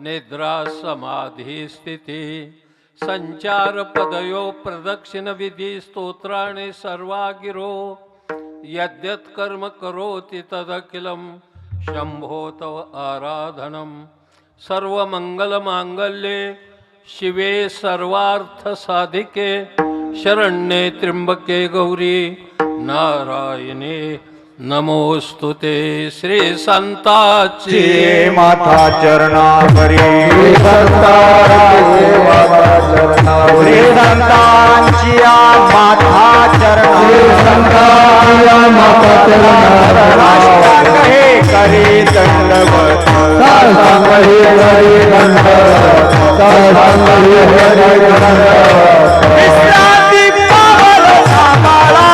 निद्रा समाधी स्थिती संचार पदयो प्रदक्षिण विधी स्तोत्राणे सर्वागिरो यद्यत् कर्म करोति तदखिलं शंभो तव आराधनम सर्वमंगलमांगल्ये शिवे सर्वार्थ साधिके शरण्ये त्र्यंबके गौरी नारायणे नमोस्तुते. श्री संताची माता चरणावरी श्री संतांची माता चरणावरी कहे करी दंडवत विश्रांती पावल सांभाळा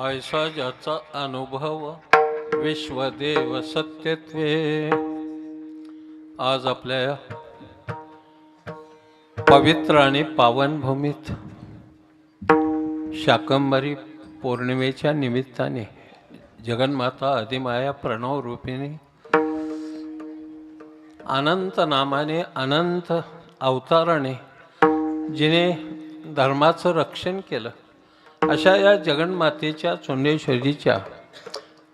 ऐसा ज्याचा अनुभव विश्वदेव सत्यत्वे. आज आपल्या पवित्र आणि पावन भूमीत शाकंभरी पौर्णिमेच्या निमित्ताने जगन्माता अधिमाया प्रणव रूपिणी अनंत नामाने अनंत अवताराने जिने धर्माचं रक्षण केलं अशा या जगन्मातेच्या चोंडेश्वरीच्या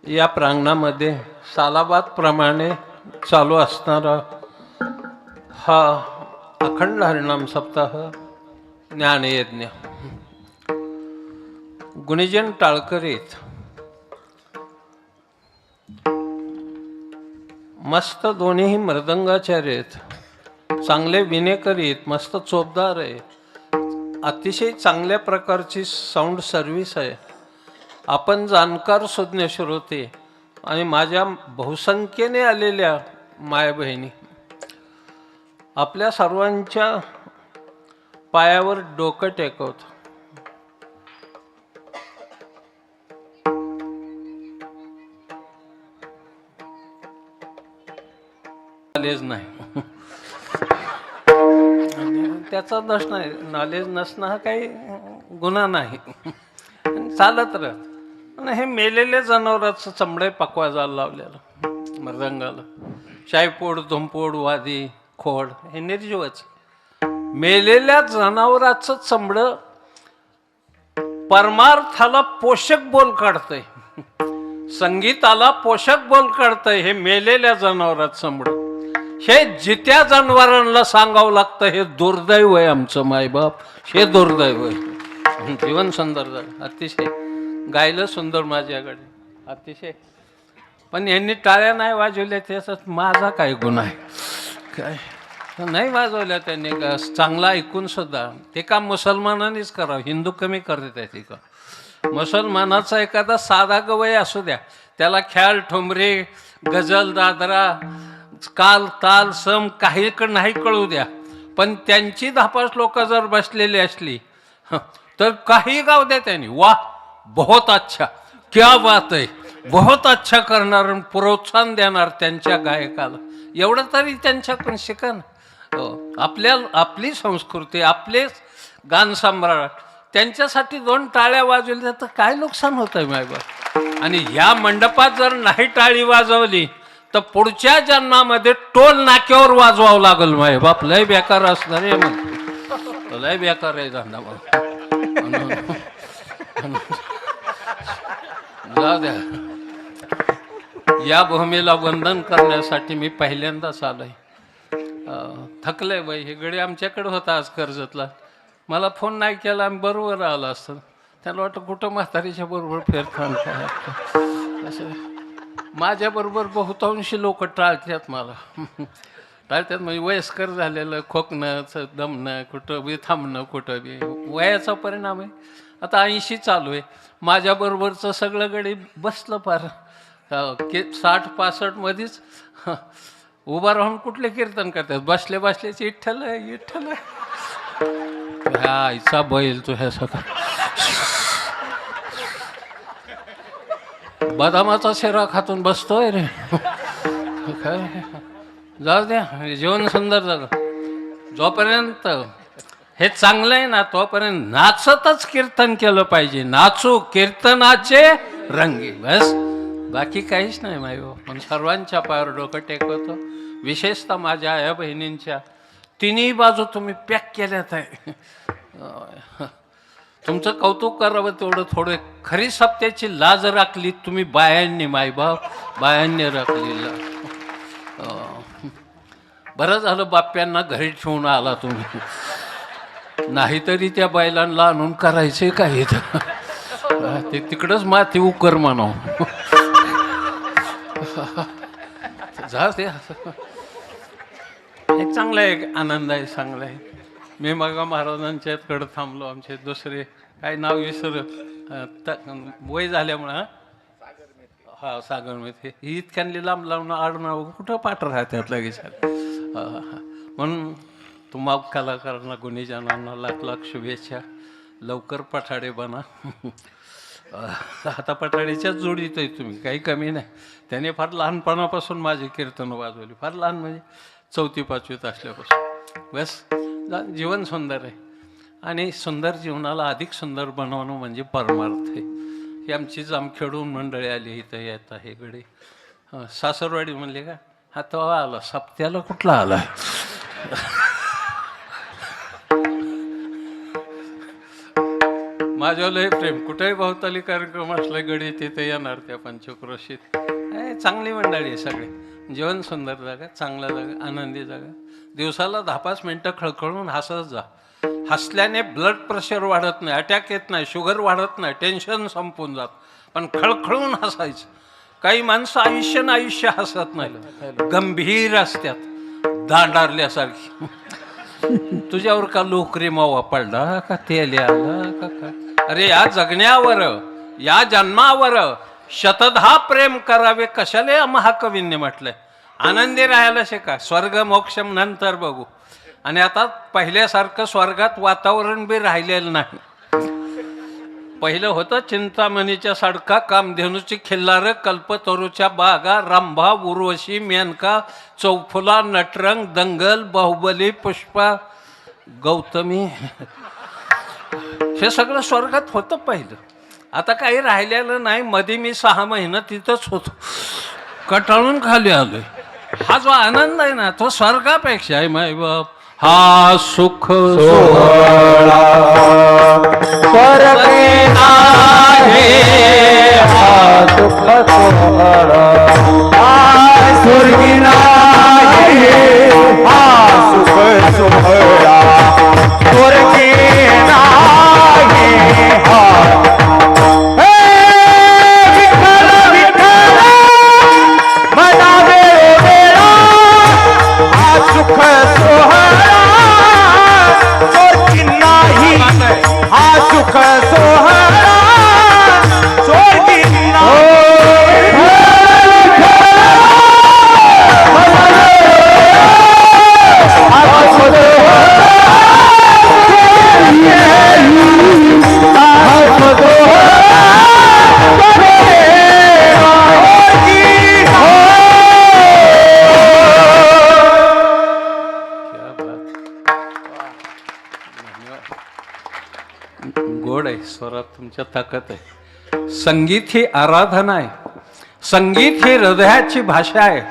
या प्रांगणामध्ये सालाबादप्रमाणे चालू असणारा हा अखंड हरिनाम सप्ताह ज्ञानयज्ञ गुणीजन टाळकरीत मस्त दोन्ही मृदंगाचार्य आहेत, चांगले विनेकरीत, मस्त चोपदार आहे, अतिशय चांगल्या प्रकारची साऊंड सर्व्हिस आहे. आपण जाणकार सुज्ञ श्रोते आणि माझ्या बहुसंख्येने आलेल्या माय बहिणी आपल्या सर्वांच्या पायावर डोकं टेकवत नॉलेज नाही त्याचा दोष नाही, नॉलेज नसणं हा काही गुन्हा नाही, चालत राहत. आणि हे मेलेल्या जनावराचं चमडे पकवा जायला लावलेलं मृदंगाला, शायपोड धुमपोड वादी खोड हे निर्जीवच. मेलेल्या जनावराचं चमडं परमार्थाला पोषक बोल काढतंय, संगीताला पोषक बोल काढतंय. हे मेलेल्या जनावराचं चमडं हे जित्या जनावरांना सांगावं लागतं. हे दुर्दैव आहे आमचं मायबाप, हे दुर्दैव आहे. जीवन सुंदर झालं, अतिशय गायलं सुंदर माझ्याकडे अतिशय. पण यांनी टाळ्या नाही वाजवल्या त्याच्यात माझा काय गुन्हा आहे? काय नाही वाजवल्या त्यांनी, चांगला ऐकून सुद्धा. ते काम मुसलमानांनीच करावं, हिंदू कमी करते ते का. मुसलमानाचा एखादा साधा गवय असू द्या, त्याला ख्याल ठोंबरे गझल दादरा काल ताल सम काही नाही कळू द्या, पण त्यांची 10-5 लोक जर बसलेली असली तर काही गाव द्या त्यांनी, वाह बहुत अच्छा क्या बात आहे, बहुत अच्छा करणार, प्रोत्साहन देणार त्यांच्या गायकाला. एवढं तरी त्यांच्याकडून शिका ना. आपली संस्कृती, आपले गान सम्राट, त्यांच्यासाठी 2 टाळ्या वाजवल्या तर काय नुकसान होतंय मायबा. आणि या मंडपात जर नाही टाळी वाजवली तर पुढच्या जन्मामध्ये टोल नाक्यावर वाजवावं लागल माय बाप. लय बेकार असणार आहे, मग लय बेकार आहे धंदा. जाऊ द्या, या भूमीला वंदन करण्यासाठी मी पहिल्यांदाच आलोय. थकलंय बाई. हे गडी आमच्याकडे होता आज कर्जतला, मला फोन नाही केला आम्ही बरोबर आला असतं. त्याला वाटतं कुठं म्हातारीच्या बरोबर फिरतान काय असं. माझ्याबरोबर बहुतांशी लोक टाळतात मला, टाळतात म्हणजे वयस्कर झालेलं, खोकणं दमणं, कुठं बी थांबणं, कुठं बी वयाचा परिणाम आहे. आता 80 चालू आहे, माझ्याबरोबरचं सगळं गडी बसलं पार 60-65 मध्येच उभा राहून कुठले कीर्तन करतात, बसले बसल्याचे विठ्ठल आहे विठ्ठल आहे. ह्या आईचा बैल तो ह्या सगळं बदामाचा शिरा खातून बसतोय रे काय जाऊ द्या जीवन सुंदर झालं जोपर्यंत हे चांगलं आहे ना तोपर्यंत नाचतच कीर्तन केलं पाहिजे नाचू कीर्तनाचे रंगी बस बाकी काहीच नाही माय पण सर्वांच्या पायावर डोकं टेकवतो विशेषतः माझ्या आया बहिणींच्या तिन्ही बाजू तुम्ही पॅक केल्यात आहे तुमचं कौतुक करावं तेवढं थोडं खरी सप्त्याची लाज राखली तुम्ही बायांनी मायबाप बायांनी राखलेला बरं झालं बाप्यांना घरी ठेवून आला तुम्ही नाहीतरी त्या बैलांना आणून करायचे काही ते तिकडंच माती उकर म्हणाव जा ते एक चांगला एक आनंद आहे चांगला आहे मी मग महाराजांच्याकडं थांबलो आमचे दुसरे काय नाव विसर वय झाल्यामुळं हा सागर मेथे ही इतक्यांनी लांब लांब आडनाव कुठं पाठ राहतात लगेच म्हणून तुम्हा कलाकारांना गुणीजनांना लाख लाख शुभेच्छा लवकर पठाडे बना आता पठाडीच्याच जोडीत आहे तुम्ही काही कमी नाही त्याने फार लहानपणापासून माझी कीर्तन वाजवली फार लहान म्हणजे 4वी-5वीत असल्यापासून बस जीवन सुंदर आहे आणि सुंदर जीवनाला अधिक सुंदर बनवणं म्हणजे परमार्थ आहे ही आमची जामखेडून मंडळी आली इथं येत आहे गडी सासरवाडी म्हणले का हा तो आला सप्त्याला कुठला आला माझ्या लय प्रेम कुठेही भोवताली कार्यक्रम असला गडी तिथे येणार त्या पंचक्रोशीत चांगली मंडळी आहे सगळे जीवन सुंदर जागा चांगला जागा आनंदी जागा दिवसाला 10-5 मिनटं खळखळून हसत जा हसल्याने ब्लड प्रेशर वाढत नाही अटॅक येत नाही शुगर वाढत नाही टेन्शन संपून जात पण खळखळून हसायचं काही माणसं आयुष्य हसत नाही गंभीर असतात दांडारल्यासारखी तुझ्यावर का लोकरी मावा पडला का तेल आला का काय अरे या जगण्यावर या जन्मावर शतधा प्रेम करावे कशाले महाकवींनी म्हटलंय आनंदी राहायला शिका स्वर्ग मोक्षम नंतर बघू आणि आता पहिल्यासारखं स्वर्गात वातावरण बी राहिलेलं नाही पहिलं होतं चिंतामणीच्या सडका कामधेनूची खिल्लार कल्पतरूच्या बागा रंभा उर्वशी मेनका चौफुला नटरंग दंगल बाहुबली पुष्पा गौतमी हे सगळं स्वर्गात होतं पहिलं आता काही राहिलेलं नाही मध्ये मी 6 महिने तिथंच होतो कटाळून खाली आलोय हा जो आनंद आहे ना तो स्वर्गापेक्षा आहे माय बाप हा सुख सोहळा परके आहे हा सुख सोहळा स्वर्गी आहे हा सुख सोहळा स्वर्गी आहे हा सुख सोहळा चोरकी नाही हा सुख सोहळा चोरकी गोड आहे स्वरात तुमच्या ताकद आहे संगीत ही आराधना आहे संगीत ही हृदयाची भाषा आहे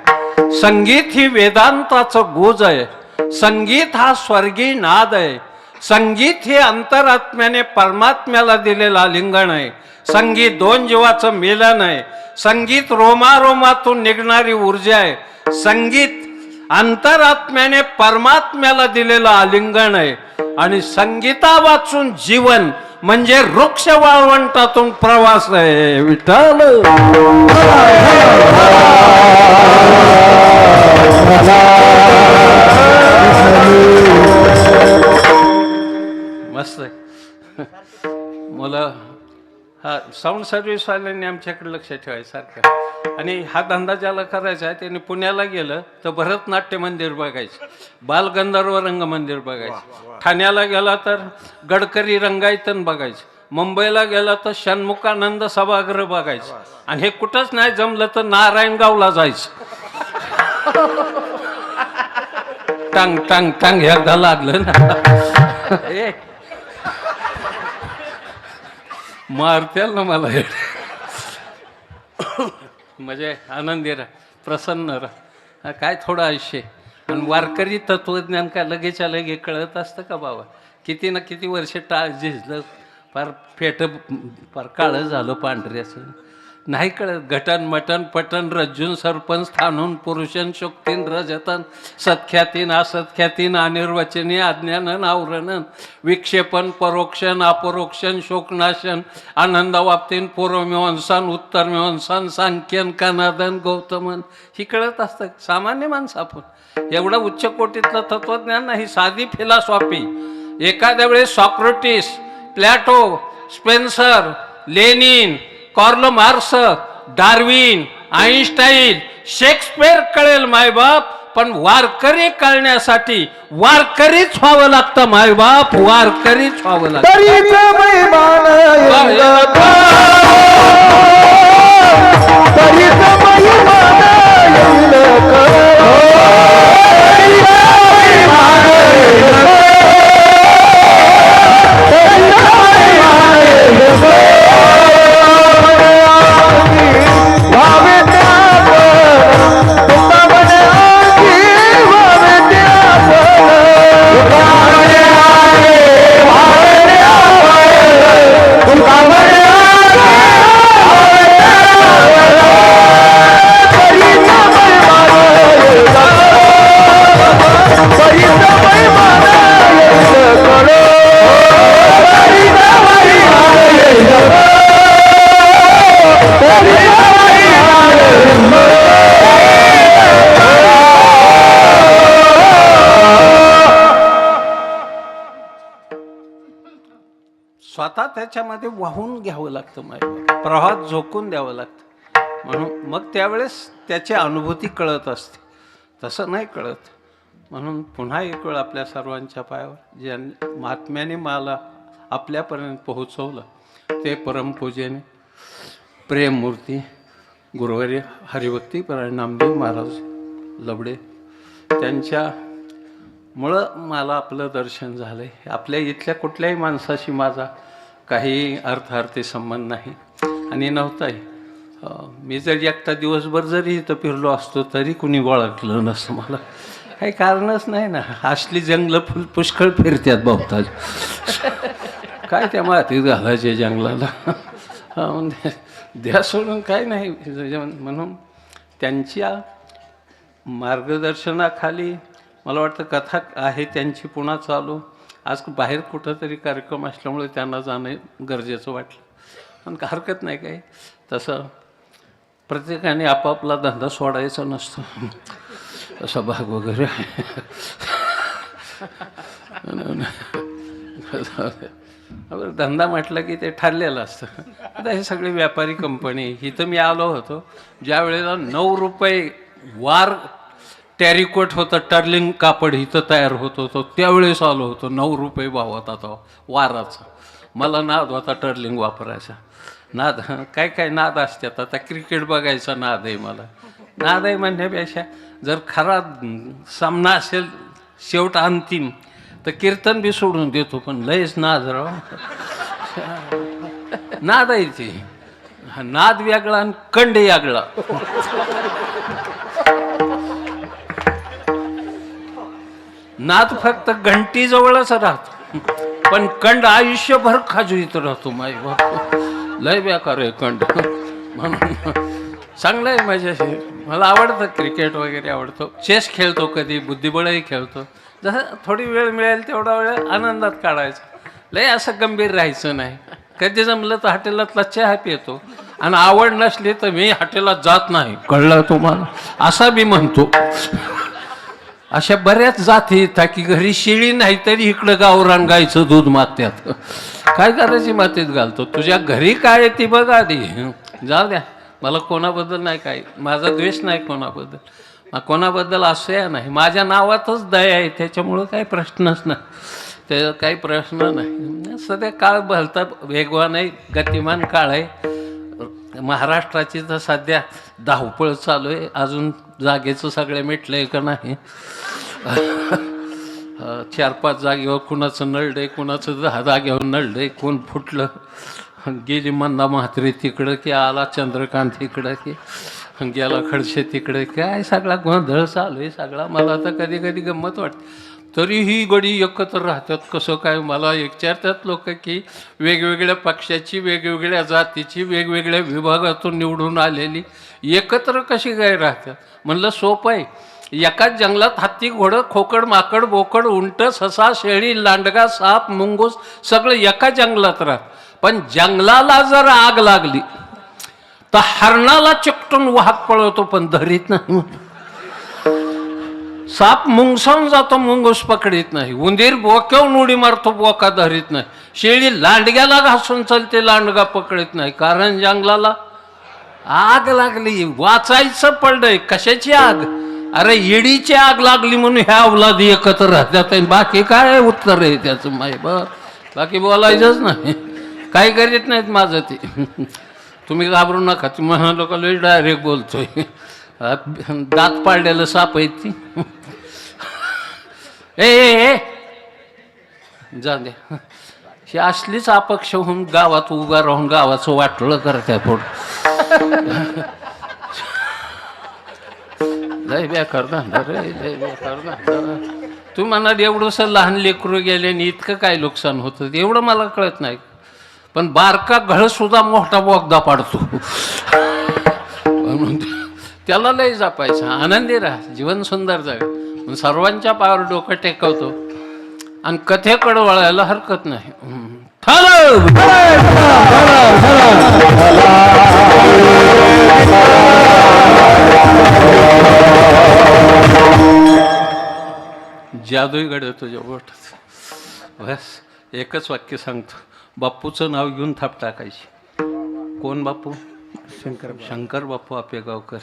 संगीत ही वेदांताचं गोज आहे संगीत हा स्वर्गी नाद आहे संगीत हे अंतरात्म्याने परमात्म्याला दिलेलं आलिंगन आहे संगीत 2 जीवाचं मिलन आहे संगीत रोमारोमातून निघणारी ऊर्जा आहे संगीत अंतरात्म्याने परमात्म्याला दिलेलं आलिंगन आहे आणि संगीता वाचून जीवन म्हणजे वृक्ष वाळवंटातून प्रवास आहे विठ्ठल मस्त आहे मला हा साऊंड सर्व्हिसवाल्यांनी आमच्याकडे लक्ष ठेवायचं सारखं आणि हा धंदा ज्याला करायचा आहे त्याने पुण्याला गेलं तर भरतनाट्य मंदिर बघायचं बालगंधर्व रंगमंदिर बघायचं ठाण्याला गेला तर गडकरी रंगायतन बघायचं मुंबईला गेला तर षण्मुखानंद सभागृह बघायचं आणि हे कुठंच नाही जमलं तर नारायणगावला जायचं. टांग टांग टांग एकदा लागलं ना ए, मारत्याल ना मला हे. म्हणजे आनंदी राहा, प्रसन्न राहा. काय थोडं आयुष्य. आणि वारकरी तत्वज्ञान काय लगेच्या लगे कळत असतं का बाबा? किती ना किती वर्ष झिजलं, फार फेट फार काळं झालं पांढऱ्याचं, नाही कळत. घटन मटन पटन रज्जून सरपंच स्थानून पुरुषन शोक्तीन रजतन सत्ख्यातीन असत्ख्यातीन अनिर्वचनीय अज्ञानन आवरणन विक्षेपन परोक्षण अपरोक्षण शोकनाशन आनंदवाप्तीन पूर्वमीमांसन उत्तरमीमांसन सांख्यन कनादन गौतमन. ही कळत असतं सामान्य माणसं आपण. एवढं उच्च कोटीतलं तत्वज्ञान नाही, साधी फिलॉसॉफी. एखाद्या वेळेस Socrates, plateau, Spencer, Lenin, Karl Marx, Darwin, Einstein, Shakespeare कळेल मायबाप, पण वारकरी कळण्यासाठी वारकरीच व्हावं लागतं मायबाप, वारकरीच व्हावं लागतं. तरीच महिमान एवढं तरीच महिमान एवढं स्वतः त्याच्यामध्ये वाहून घ्यावं लागतं मायबाप, प्रवाहात झोकून द्यावं लागतं. म्हणून मग त्यावेळेस त्याची अनुभूती कळत असते, तसं नाही कळत. म्हणून पुन्हा एक वेळ आपल्या सर्वांच्या पायावर ज्या महात्म्याने मला आपल्यापर्यंत पोहोचवलं ते परमपूजेने प्रेममूर्ती गुरुवर्य हरिभक्तीपरायण नामदेव महाराज लबडे, त्यांच्यामुळं मला आपलं दर्शन झालं आहे. आपल्या इथल्या कुठल्याही माणसाशी माझा काही अर्थार्थी संबंध नाही आणि नव्हताही. मी जरी एकटा दिवसभर जरी इथं फिरलो असतो तरी कुणी ओळखलं नसतं मला. काही कारणच नाही ना, असली जंगलं पुष्कळ फिरत्यात भोवताल. काय त्या मातीत घालायचे जंगलाला, द्या सोडून काय नाही. म्हणून त्यांच्या मार्गदर्शनाखाली मला वाटतं कथा आहे त्यांची पुन्हा चालू. आज बाहेर कुठंतरी कार्यक्रम असल्यामुळे त्यांना जाणं गरजेचं वाटलं, पण हरकत नाही काही. तसं प्रत्येकाने आपापला धंदा सोडायचा नसतो, असा भाग वगैरे. धंदा म्हटलं की ते ठरलेलं असतं. आता हे सगळे व्यापारी कंपनी. इथं मी आलो होतो ज्या वेळेला 9 रुपये वार टॅरिकोट होतं, टर्लिंग कापड इथं तयार होत होतं, त्यावेळेस आलो होतो. 9 रुपये भाव होता तो वाराचा. मला नाद होता टर्लिंग वापरायचा. नाद काय काय नाद असतात. आता क्रिकेट बघायचा नाद आहे मला. नाद आहे म्हणण्यापेक्षा जर खरा सामना असेल शेवट अंतिम तर कीर्तन बी सोडून देतो, पण लयच नाद राव. नाद आहे ते. नाद वेगळा आणि कंड वेगळा. नाद फक्त घंटीजवळच राहतो, पण कंड आयुष्यभर खाजवीत राहतो. माय बाप लय बेकार आहे कंड. म्हणून चांगलं आहे माझ्याशी. मला आवडतं क्रिकेट वगैरे आवडतो, चेस खेळतो, कधी बुद्धिबळही खेळतो. जसं थोडी वेळ मिळेल तेवढा वेळ आनंदात काढायचा. लय असं गंभीर राहायचं नाही. कधी जमलं तर हॉटेलातला चहा पितो, आणि आवड नसली तर मी हॉटेलात जात नाही, कळलं तुम्हाला, असा बी म्हणतो. अशा बऱ्याच जाती येतात की घरी शेळी नाही तरी इकडं गावरान गायचं दूध मागत्यात. काय करायची मातीत घालतो. तुझ्या घरी काय आहे ती बघ आधी. जाऊ द्या, मला कोणाबद्दल नाही काय, माझा द्वेष नाही कोणाबद्दल. कोणाबद्दल असं नाही, माझ्या नावातच दया आहे, त्याच्यामुळं काही प्रश्नच नाही. ते काही प्रश्न नाही. सध्या काळ भलता वेगवान आहे, गतिमान काळ आहे. महाराष्ट्राची तर सध्या धावपळ चालू आहे. अजून जागेचं सगळे मिटलंय का नाही. 4-5 जागेवर कुणाचं नळडंय, कुणाचं 10 जागेवर नळडंय, कोण फुटलं. गेली मंदा म्हात्रे तिकडं की आला चंद्रकांत इकडं की गेला खडसे तिकडे, काय सगळा गोंधळ चालू आहे सगळा. मला तर कधी कधी गंमत वाटते. तरीही गडी एकत्र राहतात कसं काय. मला विचारतात लोक की वेगवेगळ्या पक्षाची, वेगवेगळ्या जातीची, वेगवेगळ्या विभागातून निवडून आलेली एकत्र कशी काय राहतात. म्हणलं सोपं आहे. एकाच जंगलात हत्ती, घोडं, खोकड, माकड, बोकड, उंट, ससा, शेळी, लांडगा, साप, मुंगूस सगळं एका जंगलात राहत. पण जंगलाला जर आग लागली तर हरणाला चिकटून वाहक पळवतो पण धरीत नाही. साप मुंगसावून जातो, मुंगूस पकडीत नाही. उंदीर बोक्यावून उडी मारतो, बोका धरीत नाही. शेळी लांडग्याला घासून चालते, लांडगा पकडत नाही. कारण जंगलाला आग लागली. वाचायचं पडलंय. कशाची आग? अरे ईडीची आग लागली म्हणून ह्या अवलादी एकत्र राहतात. बाकी काय उत्तर आहे त्याचं माय बा. बाकी बोलायचंच नाही. काही करीत नाहीत माझं ते. तुम्ही घाबरू नका. तुम्हाला लोकांना डायरेक्ट बोलतोय. दात पाडलेलं साप आहेत ती. ए जा द्या. ही असलीच अपक्ष होऊन गावात उभा राहून गावाचं वाटलं करत्या पुढं. लय बेकार धंदा रे, लय बेकार धंदा. तुम्ही म्हणाल एवढंसं लहान लेकरू गेले आणि इतकं काय नुकसान होतं एवढं मला कळत नाही. पण बारका घळ सुद्धा मोठा बोगदा पाडतो. म्हणून त्याला लय जपायचं. आनंदी राहा, जीवन सुंदर जावे. सर्वांच्या पायावर डोकं टेकवतो आणि कथेकडं वळायला हरकत नाही. जादूही घडे तुझ्या बोटात. बस एकच वाक्य सांगतो. बापूचं नाव घेऊन थाप टाकायची. कोण बापू? शंकर बापू आपेगावकर.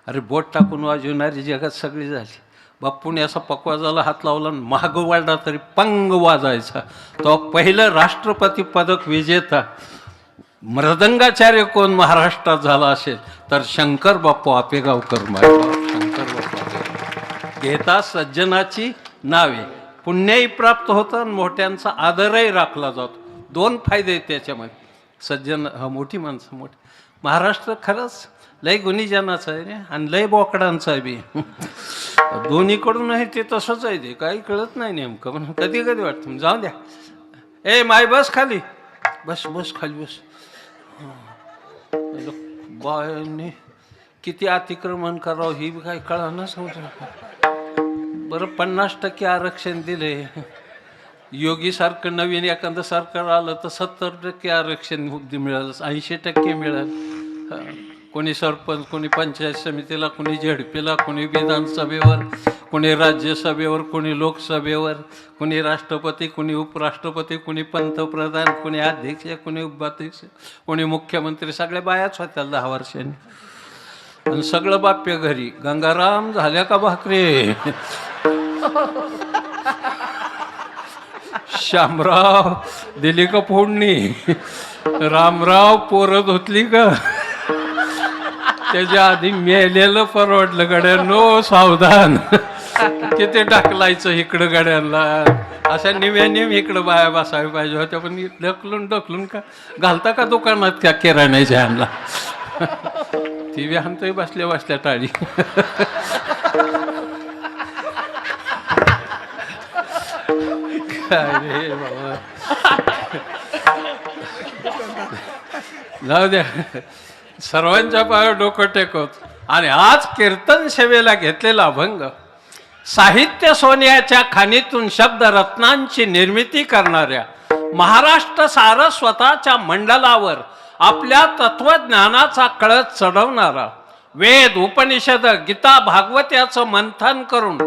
अरे बोट टाकून वाजवणारी जगात सगळी झाली. बापूने असा पकवाजाला हात लावला, महाग वाढला तरी पंग वाजायचा. तो पहिलं राष्ट्रपती पदक विजेता मृदंगाचार्य कोण महाराष्ट्रात झाला असेल तर शंकर बापू आपेगावकर. शंकर बापू घेता सज्जनाची नावे, पुण्यही प्राप्त होतं आणि मोठ्यांचा आदरही राखला जातो. 2 फायदे आहेत त्याच्यामध्ये. सज्जन मोठी माणसं मोठी. महाराष्ट्र खरंच लय गुणीजनाचं आहे रे आणि लय बोकडांचं आहे बी. दोन्हीकडून आहे ते तसंच आहे. ते काही कळत नाही नेमकं. पण कधी कधी वाटतं जाऊ द्या. ए माय बस खाली, बस बस खाली बस. बायने किती अतिक्रमण करावं ही काही कळानं समजलं. बरं 50% आरक्षण दिले. योगीसारखं नवीन एखादं सरकार आलं तर 70% आरक्षण मिळालं, 80% मिळालं. कोणी सरपंच, कोणी पंचायत समितीला, कोणी झेडपीला, कोणी विधानसभेवर, कोणी राज्यसभेवर, कोणी लोकसभेवर, कोणी राष्ट्रपती, कोणी उपराष्ट्रपती, कोणी पंतप्रधान, कोणी अध्यक्ष, कोणी उपाध्यक्ष, कोणी मुख्यमंत्री. सगळ्या बायाच होत्या 10 वर्षांनी. आणि सगळं बाप्य घरी. गंगाराम झाल्या का भाकरे? शामराव दिली का फोडणी? रामराव पोरं धुतली का? त्याच्या आधी मेलेलं परवडलं गड्या. नो सावधान. किती टाकलायचं इकडं गड्यांना. अशा निम्यानिम इकडं बाया बसावी पाहिजे होत्या. पण ढकलून ढकलून का घालता का दुकानात त्या किराण्याच्या आणला? ती बी आणतोय बसल्या बसल्या टाळी. काय रे बाबा. जाऊ द्या. सर्वांच्या पायावर डोकं टेकवत. आणि आज कीर्तन सेवेला घेतलेला अभंग साहित्य सोन्याच्या खाणीतून शब्द रत्नांची निर्मिती करणाऱ्या महाराष्ट्र सारस्वताच्या मंडलावर आपल्या तत्वज्ञानाचा कळस चढवणारा, वेद उपनिषद गीता भागवत्याचं मंथन करून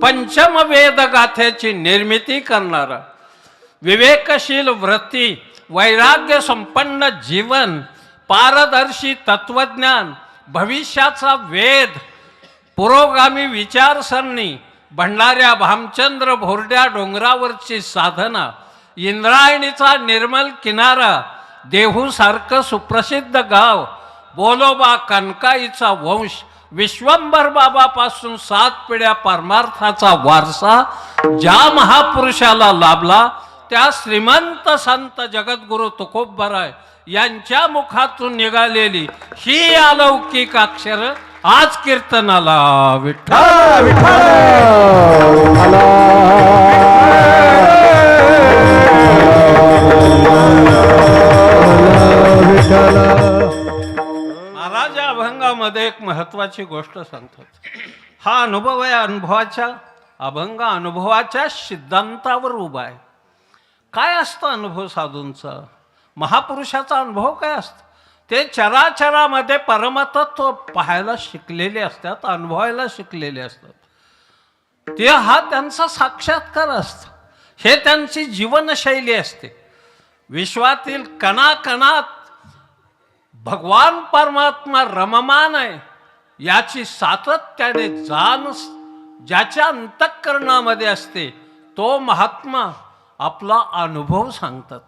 पंचम वेद गाथेची निर्मिती करणारा, विवेकशील वृत्ती, वैराग्य संपन्न जीवन, पारदर्शी तत्वज्ञान, भविष्याचा वेद, पुरोगामी विचारसरणी, भंडाऱ्या भामचंद्र भोरड्या डोंगरावरची साधना, इंद्रायणीचा निर्मल किनारा, देहूसारखं सुप्रसिद्ध गाव, बोलोबा कनकाईचा वंश, विश्वंभर बाबापासून 7 पिढ्या परमार्थाचा वारसा ज्या महापुरुषाला लाभला त्या श्रीमंत संत जगद्गुरु तुकोबराय यांच्या मुखातून निघालेली ही अलौकिक अक्षर आज कीर्तनाला विठ्ठल महाराज या अभंगामध्ये एक महत्वाची गोष्ट सांगतात. हा अनुभव आहे, अभंग अनुभवाच्या सिद्धांतावर उभा आहे. काय असतं अनुभव साधूंचा? महापुरुषाचा अनुभव काय असतं? ते चराचरामध्ये परमतत्व पाहायला शिकलेले असतात, अनुभवायला शिकलेले असतात. ते हा त्यांचा साक्षात्कार असतो. हे त्यांची जीवनशैली असते. विश्वातील कणाकणात भगवान परमात्मा रममान आहे याची सातत्याने जाण ज्याच्या अंतःकरणामध्ये असते तो महात्मा आपला अनुभव सांगतात.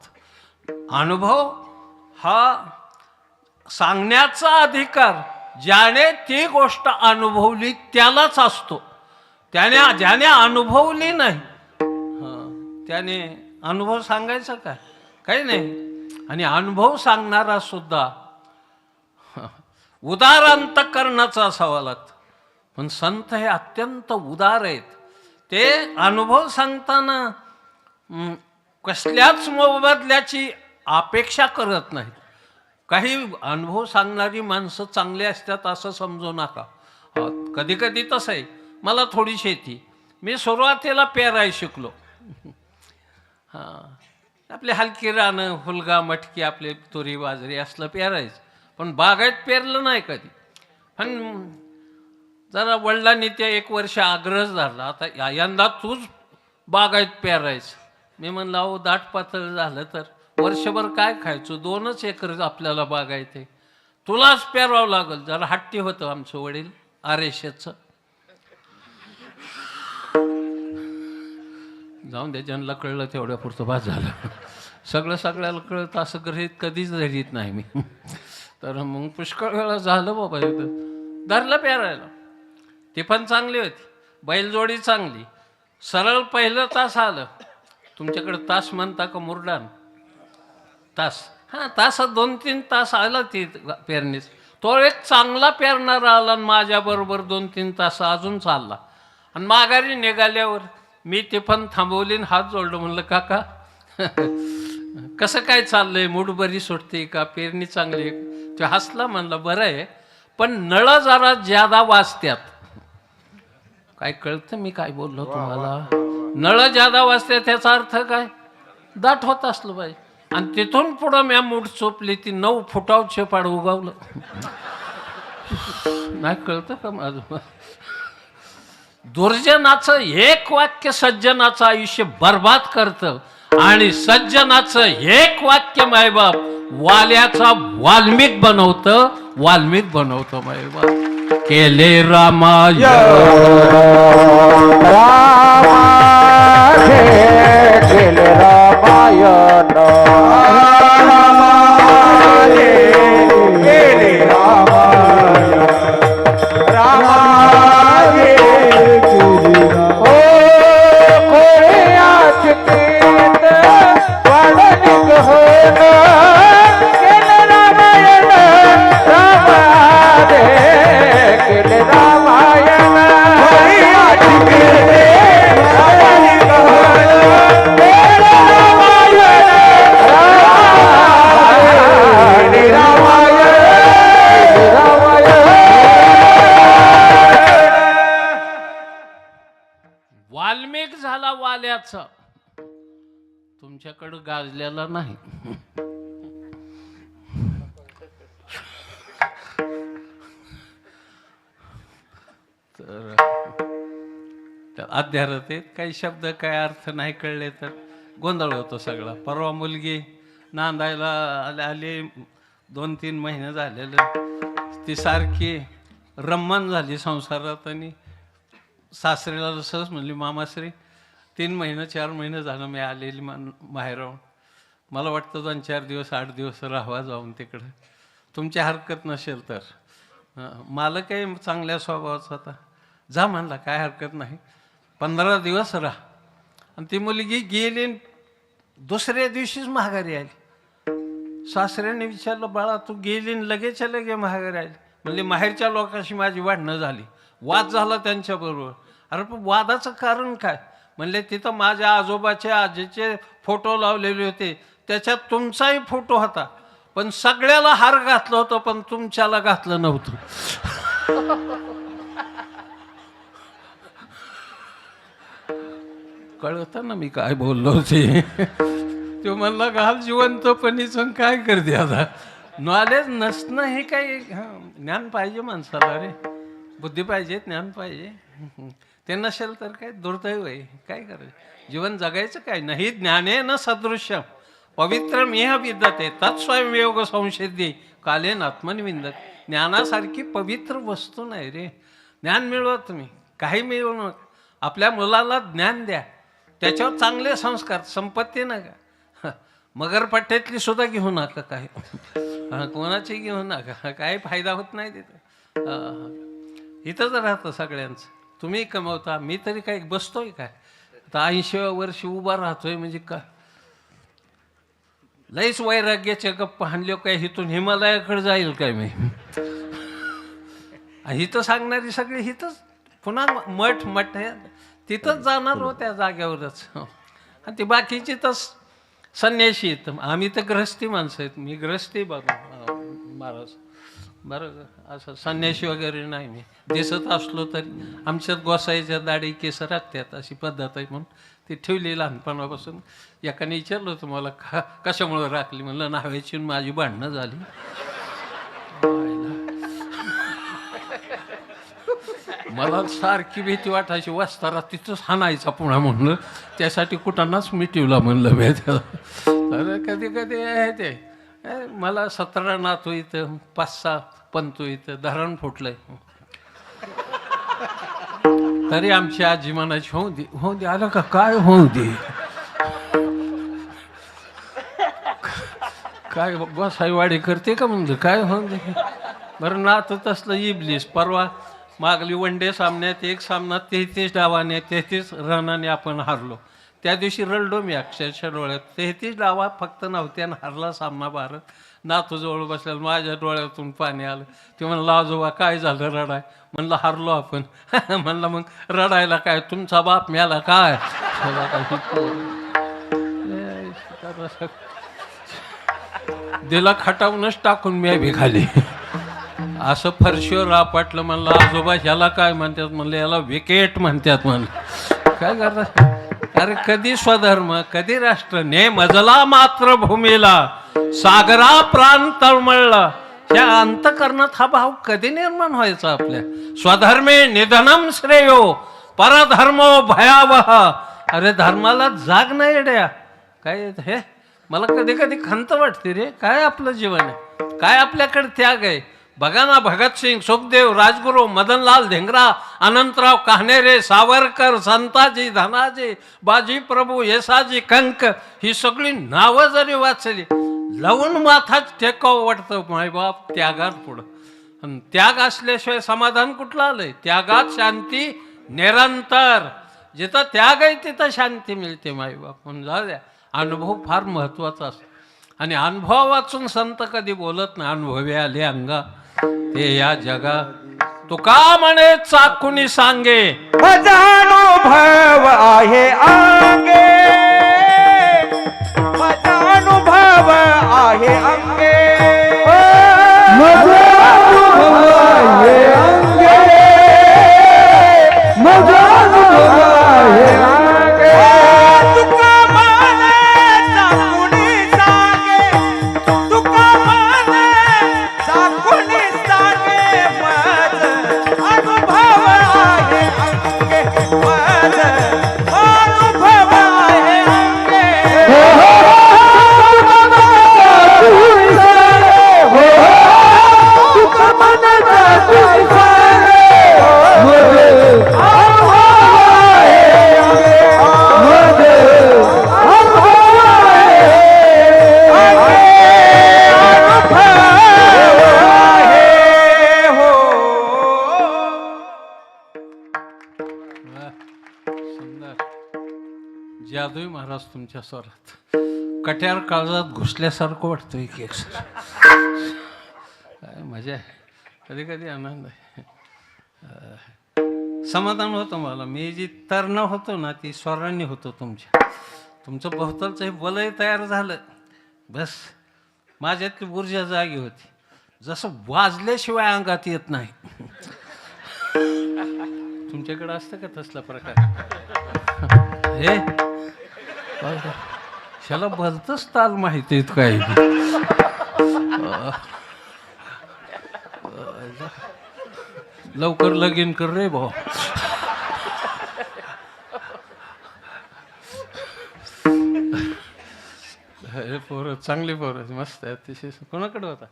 अनुभव हा सांगण्याचा अधिकार ज्याने ती गोष्ट अनुभवली त्यालाच असतो. ज्याने अनुभवली नाही त्याने अनुभव सांगायचा काय? काही नाही. आणि अनुभव सांगणारा सुद्धा उदार अंतःकरणाचा असावा लागतो. पण संत हे अत्यंत उदार आहेत. ते अनुभव सांगताना कसल्याच मोबदल्याची अपेक्षा करत नाहीत. काही अनुभव सांगणारी माणसं चांगली असतात असं समजू नका. कधी कधी तसं आहे. मला थोडी शेती, मी सुरुवातीला पेराय शिकलो. आपले हलकी रानं, हुलगा मटकी, आपले तुरी बाजरी असलं पेरायचं. पण बागायत पेरलं नाही कधी. पण जरा वडिलांनी ते 1 वर्ष आग्रह धरला, आता यंदा तूच बागायत पेरायचं. मी म्हणलं अहो दाट पातळ झालं तर वर्षभर काय खायचं, 2च एकर आपल्याला बागायत आहे, तुलाच पेरावं लागल. जरा हट्टी होतं आमचं वडील आरेशेचं. जाऊन दे, ज्यांना कळलं तेवढ्या पुरतं बाद झालं. सगळ्याला कळत असं गृहीत कधीच धरीत नाही मी. तर मग पुष्कळ वेळा झालं बाबा, इथं धरलं पेरायला. ती पण चांगली होती, बैलजोडी चांगली, सरळ पहिलं तास आलं. तुमच्याकडे तास म्हणता का मुरडान? तास, हां तासात 2-3 तास आला ती पेरणीच. तो एक चांगला पेरणारा आला आणि माझ्याबरोबर 2-3 तास अजून चालला. आणि माघारी निघाल्यावर मी ते पण थांबवली, हात जोडलो, म्हणलं काका कसं काय चाललंय, मूड बरी सुटते का, पेरणी चांगली आहे? तो हसला, म्हणला बरं आहे पण नळं जरा ज्यादा वाजत्यात. काय कळतं मी काय बोललो तुम्हाला? नळं ज्यादा वाजत्यात त्याचा अर्थ काय? दाट होत असलं पाहिजे. आणि तिथून पुढं मी मूड चोपली, ती 9 फुटाव शेपाड उगवलं. नाही कळतं का माझं? दुर्जनाचं एक वाक्य सज्जनाचं आयुष्य बर्बाद करतं, आणि सज्जनाचं एक वाक्य मायबाप वाल्याचा वाल्मिक बनवतं मायबाप. केले रामायण केले रामायण वाल्मिक झाला वाल्याचा, तुमच्याकडं गाजलेला नाही. तर अध्यारतेत काही शब्द काय अर्थ नाही कळले तर गोंधळ होतो सगळा. परवा मुलगी नांदायला आली, 2-3 महिने झालेलं, ती सारखी रम्मान झाली संसारात. आणि सासरीला सहज म्हणली, मामाश्री 3 महिने 4 महिने झालं मी आलेली माहेराहून, मला वाटतं 2-4 दिवस 8 दिवस राहावा जाऊन तिकडं, तुमची हरकत नसेल तर. मला काही चांगल्या स्वभावाचा होता, जा म्हणला, काय हरकत नाही, 15 दिवस राहा. आणि ती मुलगी गेली, दुसऱ्या दिवशीच माघारी आली. सासऱ्याने विचारलं, बाळा तू गेली लगेच माघारी आली? म्हणजे माहेरच्या लोकांशी माझी भांडणं झाली, वाद झाला त्यांच्याबरोबर. अरे पण वादाचं कारण काय? म्हणले तिथं माझ्या आजोबाचे आजीचे फोटो लावलेले होते, त्याच्यात तुमचाही फोटो होता, पण सगळ्याला हार घातलं होतं पण तुमच्याला घातलं नव्हतं. कळतं ना मी काय बोललो होते. तो म्हणला घाल जिवंतपणीचं, काय करते आता. नॉलेज नसणं हे काही ज्ञान पाहिजे माणसाला, रे बुद्धी पाहिजे, ज्ञान पाहिजे. ते नसेल तर काय दुर्दैव आहे, काय करायचं. जीवन जगायचं काय नाही. ज्ञाने न सदृश्य पवित्र मेह विद्यते तत्स्वयंयोग संशेद्ये कालेन आत्मनि विंदते. ज्ञानासारखी पवित्र वस्तू नाही रे. ज्ञान मिळवा तुम्ही, काही मिळवू नका. आपल्या मुलाला ज्ञान द्या, त्याच्यावर चांगले संस्कार, संपत्ती नका. मगरपट्ट्यातली सुद्धा घेऊ नका, काय कोणाची घेऊ नका, काही फायदा होत नाही तिथं. इथंच राहतं सगळ्यांचं. तुम्ही कमवता, मी तरी काय बसतोय काय आता 80व्या वर्षी उभा राहतोय म्हणजे काय. लईच वैराग्याच्या गप्पा हाणल्या काय, हिथून हिमालयाकडे जाईल काय मी. हिथं सांगणारी सगळी हिथंच, पुन्हा मठ तिथंच जाणार हो, त्या जाग्यावरच. आणि ती बाकीची तर संन्याशी आहेत, आम्ही तर ग्रहस्थी माणसं आहेत. मी ग्रहस्थी बघा महाराज, बरं असं संन्याशी वगैरे नाही. मी दिसत असलो तरी आमच्यात गोसाईच्या दाढी केस राखतात अशी पद्धत आहे, म्हणून ती ठेवली लहानपणापासून. एकाने विचारलं होतं मला, कशामुळं राखली? म्हणलं नावाची माझी भांडणं झाली. मला सारखी भीती वाटायची, वस्तारा तिथंच हाणायचा पुन्हा म्हणलं, त्यासाठी कुठानाच मिटवला म्हणलं मी त्याला. अरे कधी कधी आहे ते, मला 17 नातू इथं, 5-6 पंतू इथं, धरण फुटलंय. तरी आमची आजी म्हणायची, होऊ दे आलं का, काय होऊ दे, काय गोसाईवाडी करते का म्हणलं, काय होऊ दे. बरं नातं तसलं इबलीस. परवा मागली वन डे सामन्यात एक सामना 33 डावाने 33 रनाने आपण हारलो. त्या दिवशी रडलो मी अक्षरशः डोळ्यात. 33 डावा फक्त नव्हत्या आणि हारला सामना भारत. नातूजवळ बसल्याला माझ्या डोळ्यातून पाणी आलं. ते म्हणलं आजोबा काय झालं रडाय? म्हणलं हारलो आपण. म्हणलं मग रडायला काय, तुमचा बाप मिळाला काय? दिला खटावूनच टाकून मी बी खाली. असं फरशीवर आपटलं. म्हणलं आजोबा ह्याला काय म्हणतात? म्हणलं याला विकेट म्हणतात. म्हणलं काय करतात? अरे कधी स्वधर्म कधी राष्ट्र, ने मजला मातृभूमीला सागरा प्राण तळमळला. त्या अंतकरणात हा भाव कधी निर्माण व्हायचा आपल्या? स्वधर्मे निधनम श्रेयो परधर्मो भयावह. अरे धर्माला जाग नाही ड्या. काय हे मला कधी कधी खंत वाटते रे. काय आपलं जीवन आहे, काय आपल्याकडे त्याग आहे. बघा ना, भगतसिंग, सुखदेव, राजगुरू, मदनलाल धिंगरा, अनंतराव कान्हेरे, सावरकर, संताजी, धनाजी, बाजी प्रभू, येसाजी कंक, ही सगळी नावं जरी वाचली लावून माथाच टेकावं वाटतं मायबाप त्यागात पुढं. आणि त्याग असल्याशिवाय समाधान कुठलं आलंय? त्यागात शांती निरंतर. जिथं त्याग आहे तिथं शांती मिळते मायबाप. म्हणून जाऊ द्या, अनुभव फार महत्वाचा असतो. आणि अनुभव वाचून संत कधी बोलत नाही. अनुभवे आले अंगा ते या जगा, तुका म्हणे चाकुनी सांगे, माझा अनुभव आहे अंगे, माझा अनुभव आहे अंगे, माझा अनुभव आहे अंगे, माझा अनुभव आहे अंगे. तुका म्हणे चाकुनी सांगे, तुका म्हणे चाकुनी सांगे, माझा अनुभव आहे अंगे, माझा अनुभव आहे जादू महाराज तुमच्या स्वरात कट्यार काळजात घुसल्यासारखं वाटतं एक एक काय मजा आहे, कधी कधी आनंद आहे. समाधान होतं मला. मी जी तरण होतो ना ती स्वरांनी होतो तुमच्या. तुमचं भोवतालचं हे वलय तयार झालं बस, माझ्यातली ऊर्जा जागी होती. जसं वाजल्याशिवाय अंगात येत नाही. तुमच्याकडे असतं का तसला प्रकार? हे ह्याला भलतंच ताल माहिती आहेत काय. लवकर लगीन कर रे भाऊ. हे पोरं चांगली पोरं मस्त आहे अतिशय. कोणाकडे होता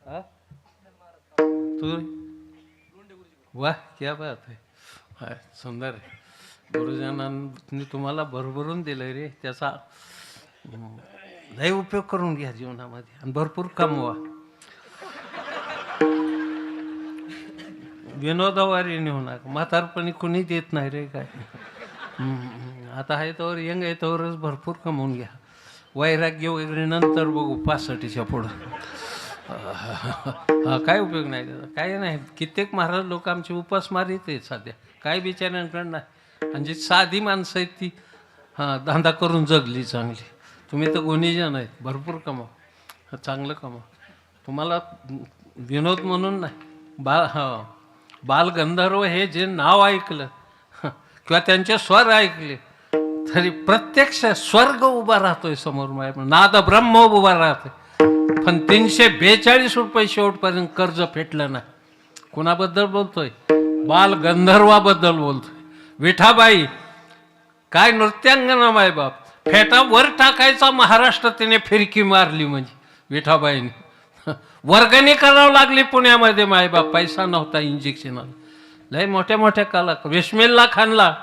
हा तू? वाह क्या बात आहे. हा सुंदर आहे. गुरुजनांनी तुम्हाला भरभरून दिलंय रे. त्याचा लय उपयोग करून घ्या जीवनामध्ये आणि भरपूर कमवा. विनोदावारी नेऊ नका. म्हातारपणी कुणी देत नाही रे काय. आता आहे तोवर यंग आहे तोवरच भरपूर कमवून घ्या. वैराग्य वगैरे नंतर बघू 65च्या पुढं. हा काय उपयोग नाही त्याचा. काही नाही. कित्येक महाराज लोक आमचे उपासमारीत आहेत सध्या. काय बिचाऱ्यांकडं नाही. आणि जी साधी माणसं आहेत ती हां धंदा करून जगली चांगली. तुम्ही तर गुणीजन आहेत. भरपूर कमाव, चांगलं कमाव. तुम्हाला विनोद म्हणून नाही बालगंधर्व हे जे नाव ऐकलं किंवा त्यांचे स्वर ऐकले तरी प्रत्यक्ष स्वर्ग उभा राहतोय समोर. नाद ब्रह्म उभा राहतोय. पण 342 रुपये शेवटपर्यंत कर्ज फेटलं नाही. कुणाबद्दल बोलतोय? बालगंधर्वाबद्दल बोलतोय. विठाबाई काय नृत्यांगना माय बाप. फेटा वर टाकायचा महाराष्ट्र तिने फिरकी मारली म्हणजे विठाबाईने. वर्गणी करावं लागली पुण्यामध्ये मायबाप. पैसा नव्हता इंजेक्शनाला. लय मोठ्या मोठ्या कलाकार. विस्मिल्ला खानला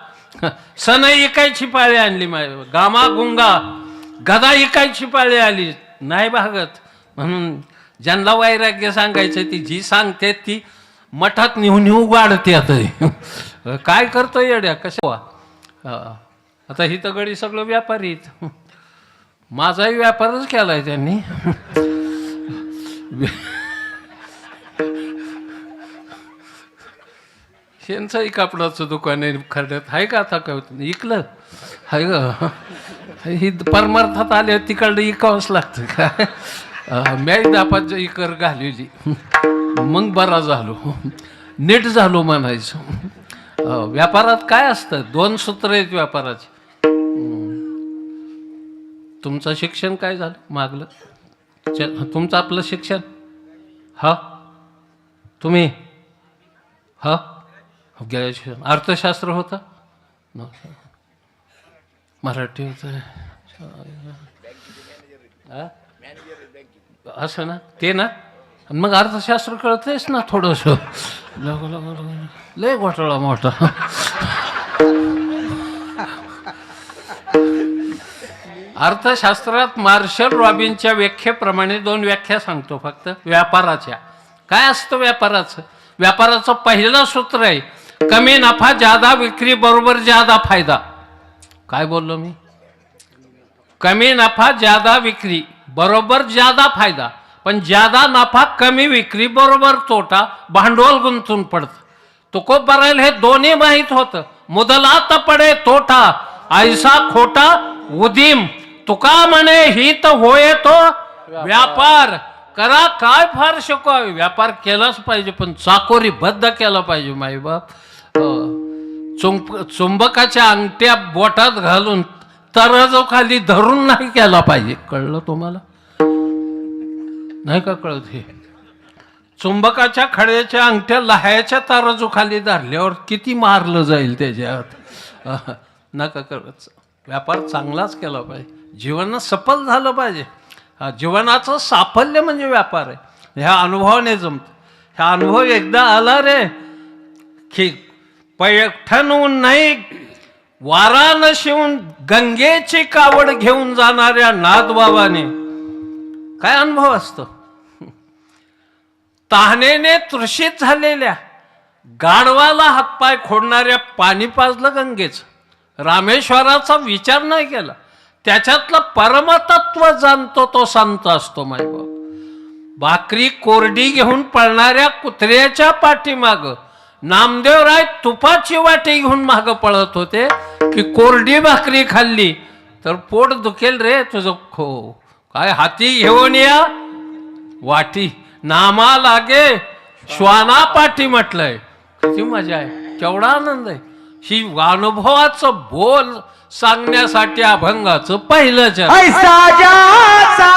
सन इकायची पाळी आणली मायबाप. गामा गुंगा गदा इकायची पाळी आली. नाही भागत म्हणून ज्यांना वैराग्य सांगायचं ती जी सांगते ती मठात नेऊ वाढते. आता काय करतो येड्या कशा. आता ही तगडी सगळं व्यापारी. माझाही व्यापारच केलाय त्यांनी. शेंचाही कापडाचं दुकान आहे खरड्यात. आहे का आता काय इकलं आहे का? ही परमार्थात आले तिकडं इकावंच लागतं का? मी 10-5 एकर घालवली मग बरा झालो. नीट झालो म्हणायचं. व्यापारात काय असतं? 2 सूत्र आहेत व्यापाराचे. तुमचं शिक्षण काय झालं मागलं? तुमचं आपलं शिक्षण हा तुम्ही हा ग्रॅज्युएशन. अर्थशास्त्र होतं, मराठी होतं असं ना ते ना. मग अर्थशास्त्र कळतंयच ना थोडंसं. लय घोटाळा मोठा. अर्थशास्त्रात मार्शल रॉबिनच्या व्याख्येप्रमाणे 2 व्याख्या सांगतो फक्त व्यापाराच्या. काय असतं व्यापाराचं? व्यापाराचं पहिलं सूत्र आहे कमी नफा जादा विक्री बरोबर जादा फायदा. काय बोललो मी? कमी नफा जादा विक्री बरोबर जादा फायदा. पण जादा नफा कमी विक्री बरोबर तोटा, भांडवल गुंतून पडतं. तुकोबरायला हे दोन्ही माहीत होतं. मुदलात पडे तोटा ऐसा खोटा उदीम. तुका म्हणे हित होय तो व्यापार. करा काय फार शिकवावे. व्यापार केलाच पाहिजे पण चाकोरीबद्ध केला पाहिजे माईबाप. चुंबकाच्या अंगठ्या बोटात घालून तराजू खाली धरून नाही केला पाहिजे. कळलं तुम्हाला? नाही का कळत? हे चुंबकाच्या खड्याच्या अंगठ्या लहायच्या तराजू खाली धरल्यावर किती मारलं जाईल त्याच्यात. नका कळत. व्यापार चांगलाच केला पाहिजे. जीवन सफल झालं पाहिजे. जीवनाचं साफल्य म्हणजे व्यापार आहे. ह्या अनुभवाने जमत. ह्या अनुभव एकदा आला रे की पैठणहून नाही वाराणसीहून गंगेची कावड घेऊन जाणाऱ्या नाथबाबाने काय अनुभव असतो. तहानेने तृषित झालेल्या गाढवाला हातपाय खोडणाऱ्या पाणी पाजलं गंगेचं. रामेश्वराचा विचार नाही केला. त्याच्यातलं परमतत्व जाणतो तो संत असतो मायबाप. भाकरी कोरडी घेऊन पळणाऱ्या कुत्र्याच्या पाठीमाग नामदेवराय तुपाची वाटी घेऊन माग पळत होते की कोरडी भाकरी खाल्ली तर पोट दुखेल रे तुझं. खो काय हाती घेऊन या वाटी नामा लागे श्वाना पाठी म्हटलंय. किती मजा आहे, केवढा आनंद आहे. ही अनुभवाचं बोल सांगण्यासाठी अभंगाचं पहिलं चरण. ऐसा ज्याचा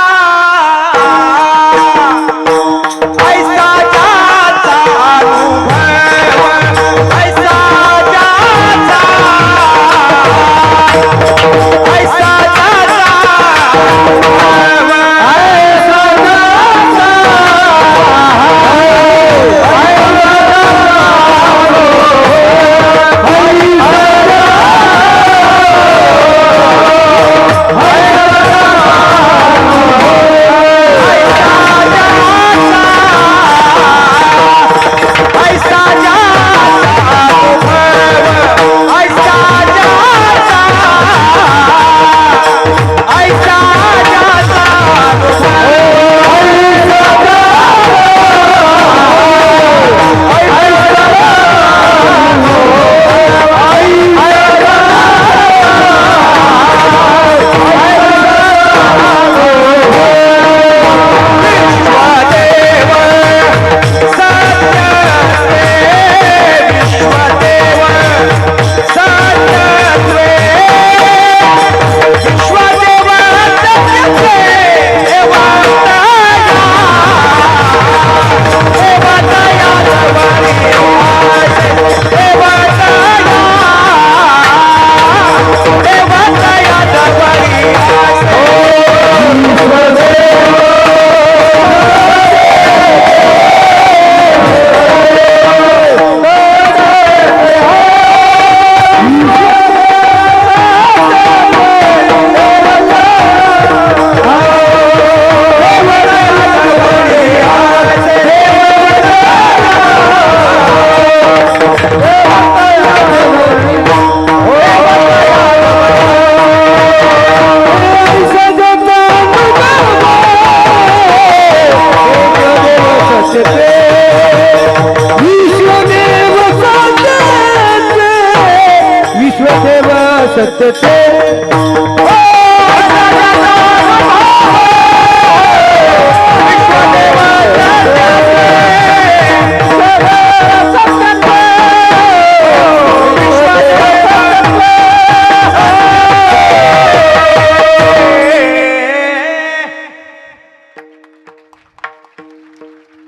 ऐसा ज्याचा अनुभव, ऐसा ज्याचा ऐसा ज्याचा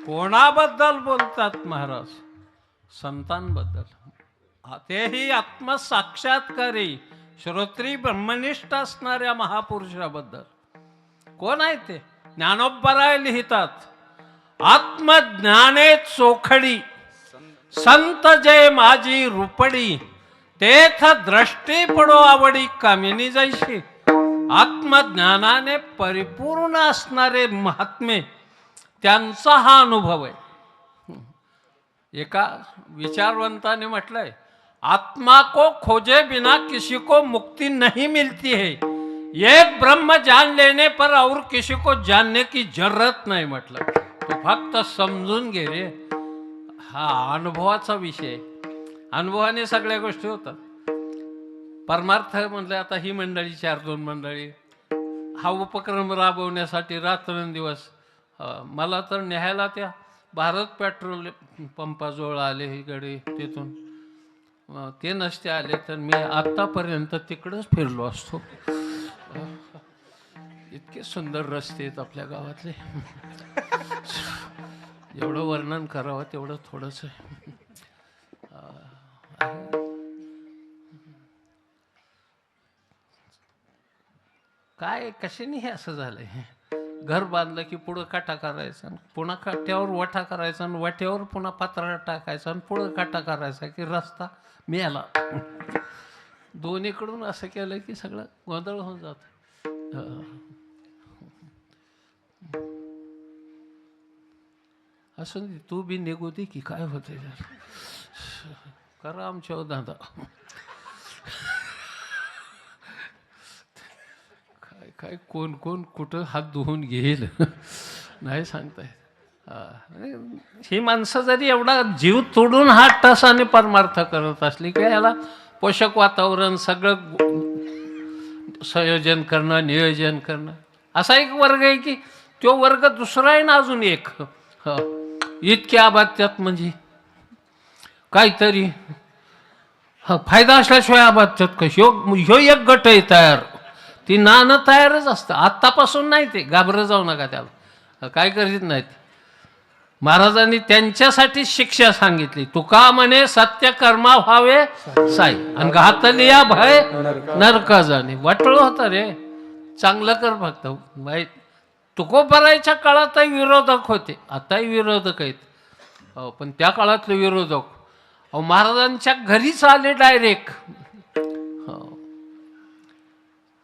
कोणाबद्दल बोलतात महाराज? संतांबद्दल. तेही आत्मसाक्षात्कारी श्रोत्री ब्रह्मनिष्ठ असणाऱ्या महापुरुषाबद्दल. कोण आहे ते? ज्ञानोबराय लिहितात, आत्मज्ञाने चोखडी संत जय माझी रूपडी, तेथ दृष्टी पडो आवडी कामिनी जैशी. आत्मज्ञानाने परिपूर्ण असणारे महात्मे, त्यांचा हा अनुभव आहे. एका विचारवंताने म्हटलंय, आत्मा को खोजे बिना किसी को मुक्ति नहीं मिलती है, एक ब्रह्म जान लेने पर और किसी को जानने की जरूरत नाही म्हटलं. तो फक्त समजून घे रे. हा अनुभवाचा विषय. अनुभवाने सगळ्या गोष्टी होतात. परमार्थ म्हणलं, आता ही मंडळी 4-2 मंडळी हा उपक्रम राबवण्यासाठी रात्रंदिवस मला तर न्यायला त्या भारत पेट्रोल पंपाजवळ आले ही गाडी. तिथून ते नसते आले तर मी आत्तापर्यंत तिकडंच फिरलो असतो. इतके सुंदर रस्ते आहेत आपल्या गावातले. एवढं वर्णन करावं तेवढं थोडंच आहे. काय कशाने हे असं झालंय? घर बांधलं की पुढं काटा करायचा, पुन्हा काट्यावर वठा करायचा, आणि वाट्यावर पुन्हा पातळा टाकायचा, आणि पुढं काटा करायचा की रस्ता मिळाला. दोन्हीकडून असं केलं की सगळं गोंधळ होऊन जात. असं तू बी निघू दे की काय होते. करा आमच्या दादा. काय कोण कोण कुठं हात धुवून घेईल नाही सांगता येत. ही माणसं जरी एवढा जीव तोडून हा टसाने परमार्थ करत असली की याला पोषक वातावरण सगळं संयोजन करणं, नियोजन करणं, असा एक वर्ग आहे की तो वर्ग दुसरा आहे ना अजून एक. इतक्या आबादत्यात म्हणजे काहीतरी फायदा असल्याशिवाय आबादत्यात कशी ह्यो एक गट आहे तयार. ती नाणं तयारच असतं आत्तापासून नाही. ते घाबरं जाऊ नका त्याला, काय करीत नाहीत. महाराजांनी त्यांच्यासाठी शिक्षा सांगितली. तुका म्हणे सत्य कर्मा व्हावे साई आणि घातलिया भय नरका जाणे. वाटलं होतं रे, चांगलं कर फक्त. वाईट तुकोबरायच्या काळातही विरोधक होते, आताही विरोधक आहेत. पण त्या काळातले विरोधक महाराजांच्या घरीच आले डायरेक्ट.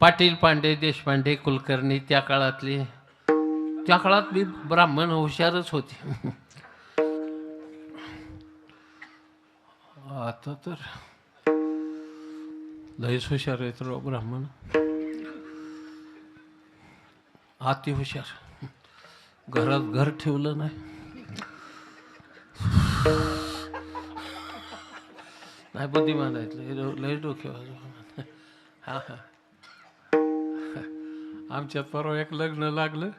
पाटील, पांडे, देशपांडे, कुलकर्णी त्या काळातले. त्या काळात मी ब्राह्मण हुशारच होते. आता तर लयच हुशार आहेत राव ब्राह्मण, अति हुशार. घरात घर ठेवलं नाही. नाही बुद्धिमान आहेत, लय डोक्यावर. हा हा, आमच्यात परवा एक लग्न लागलं.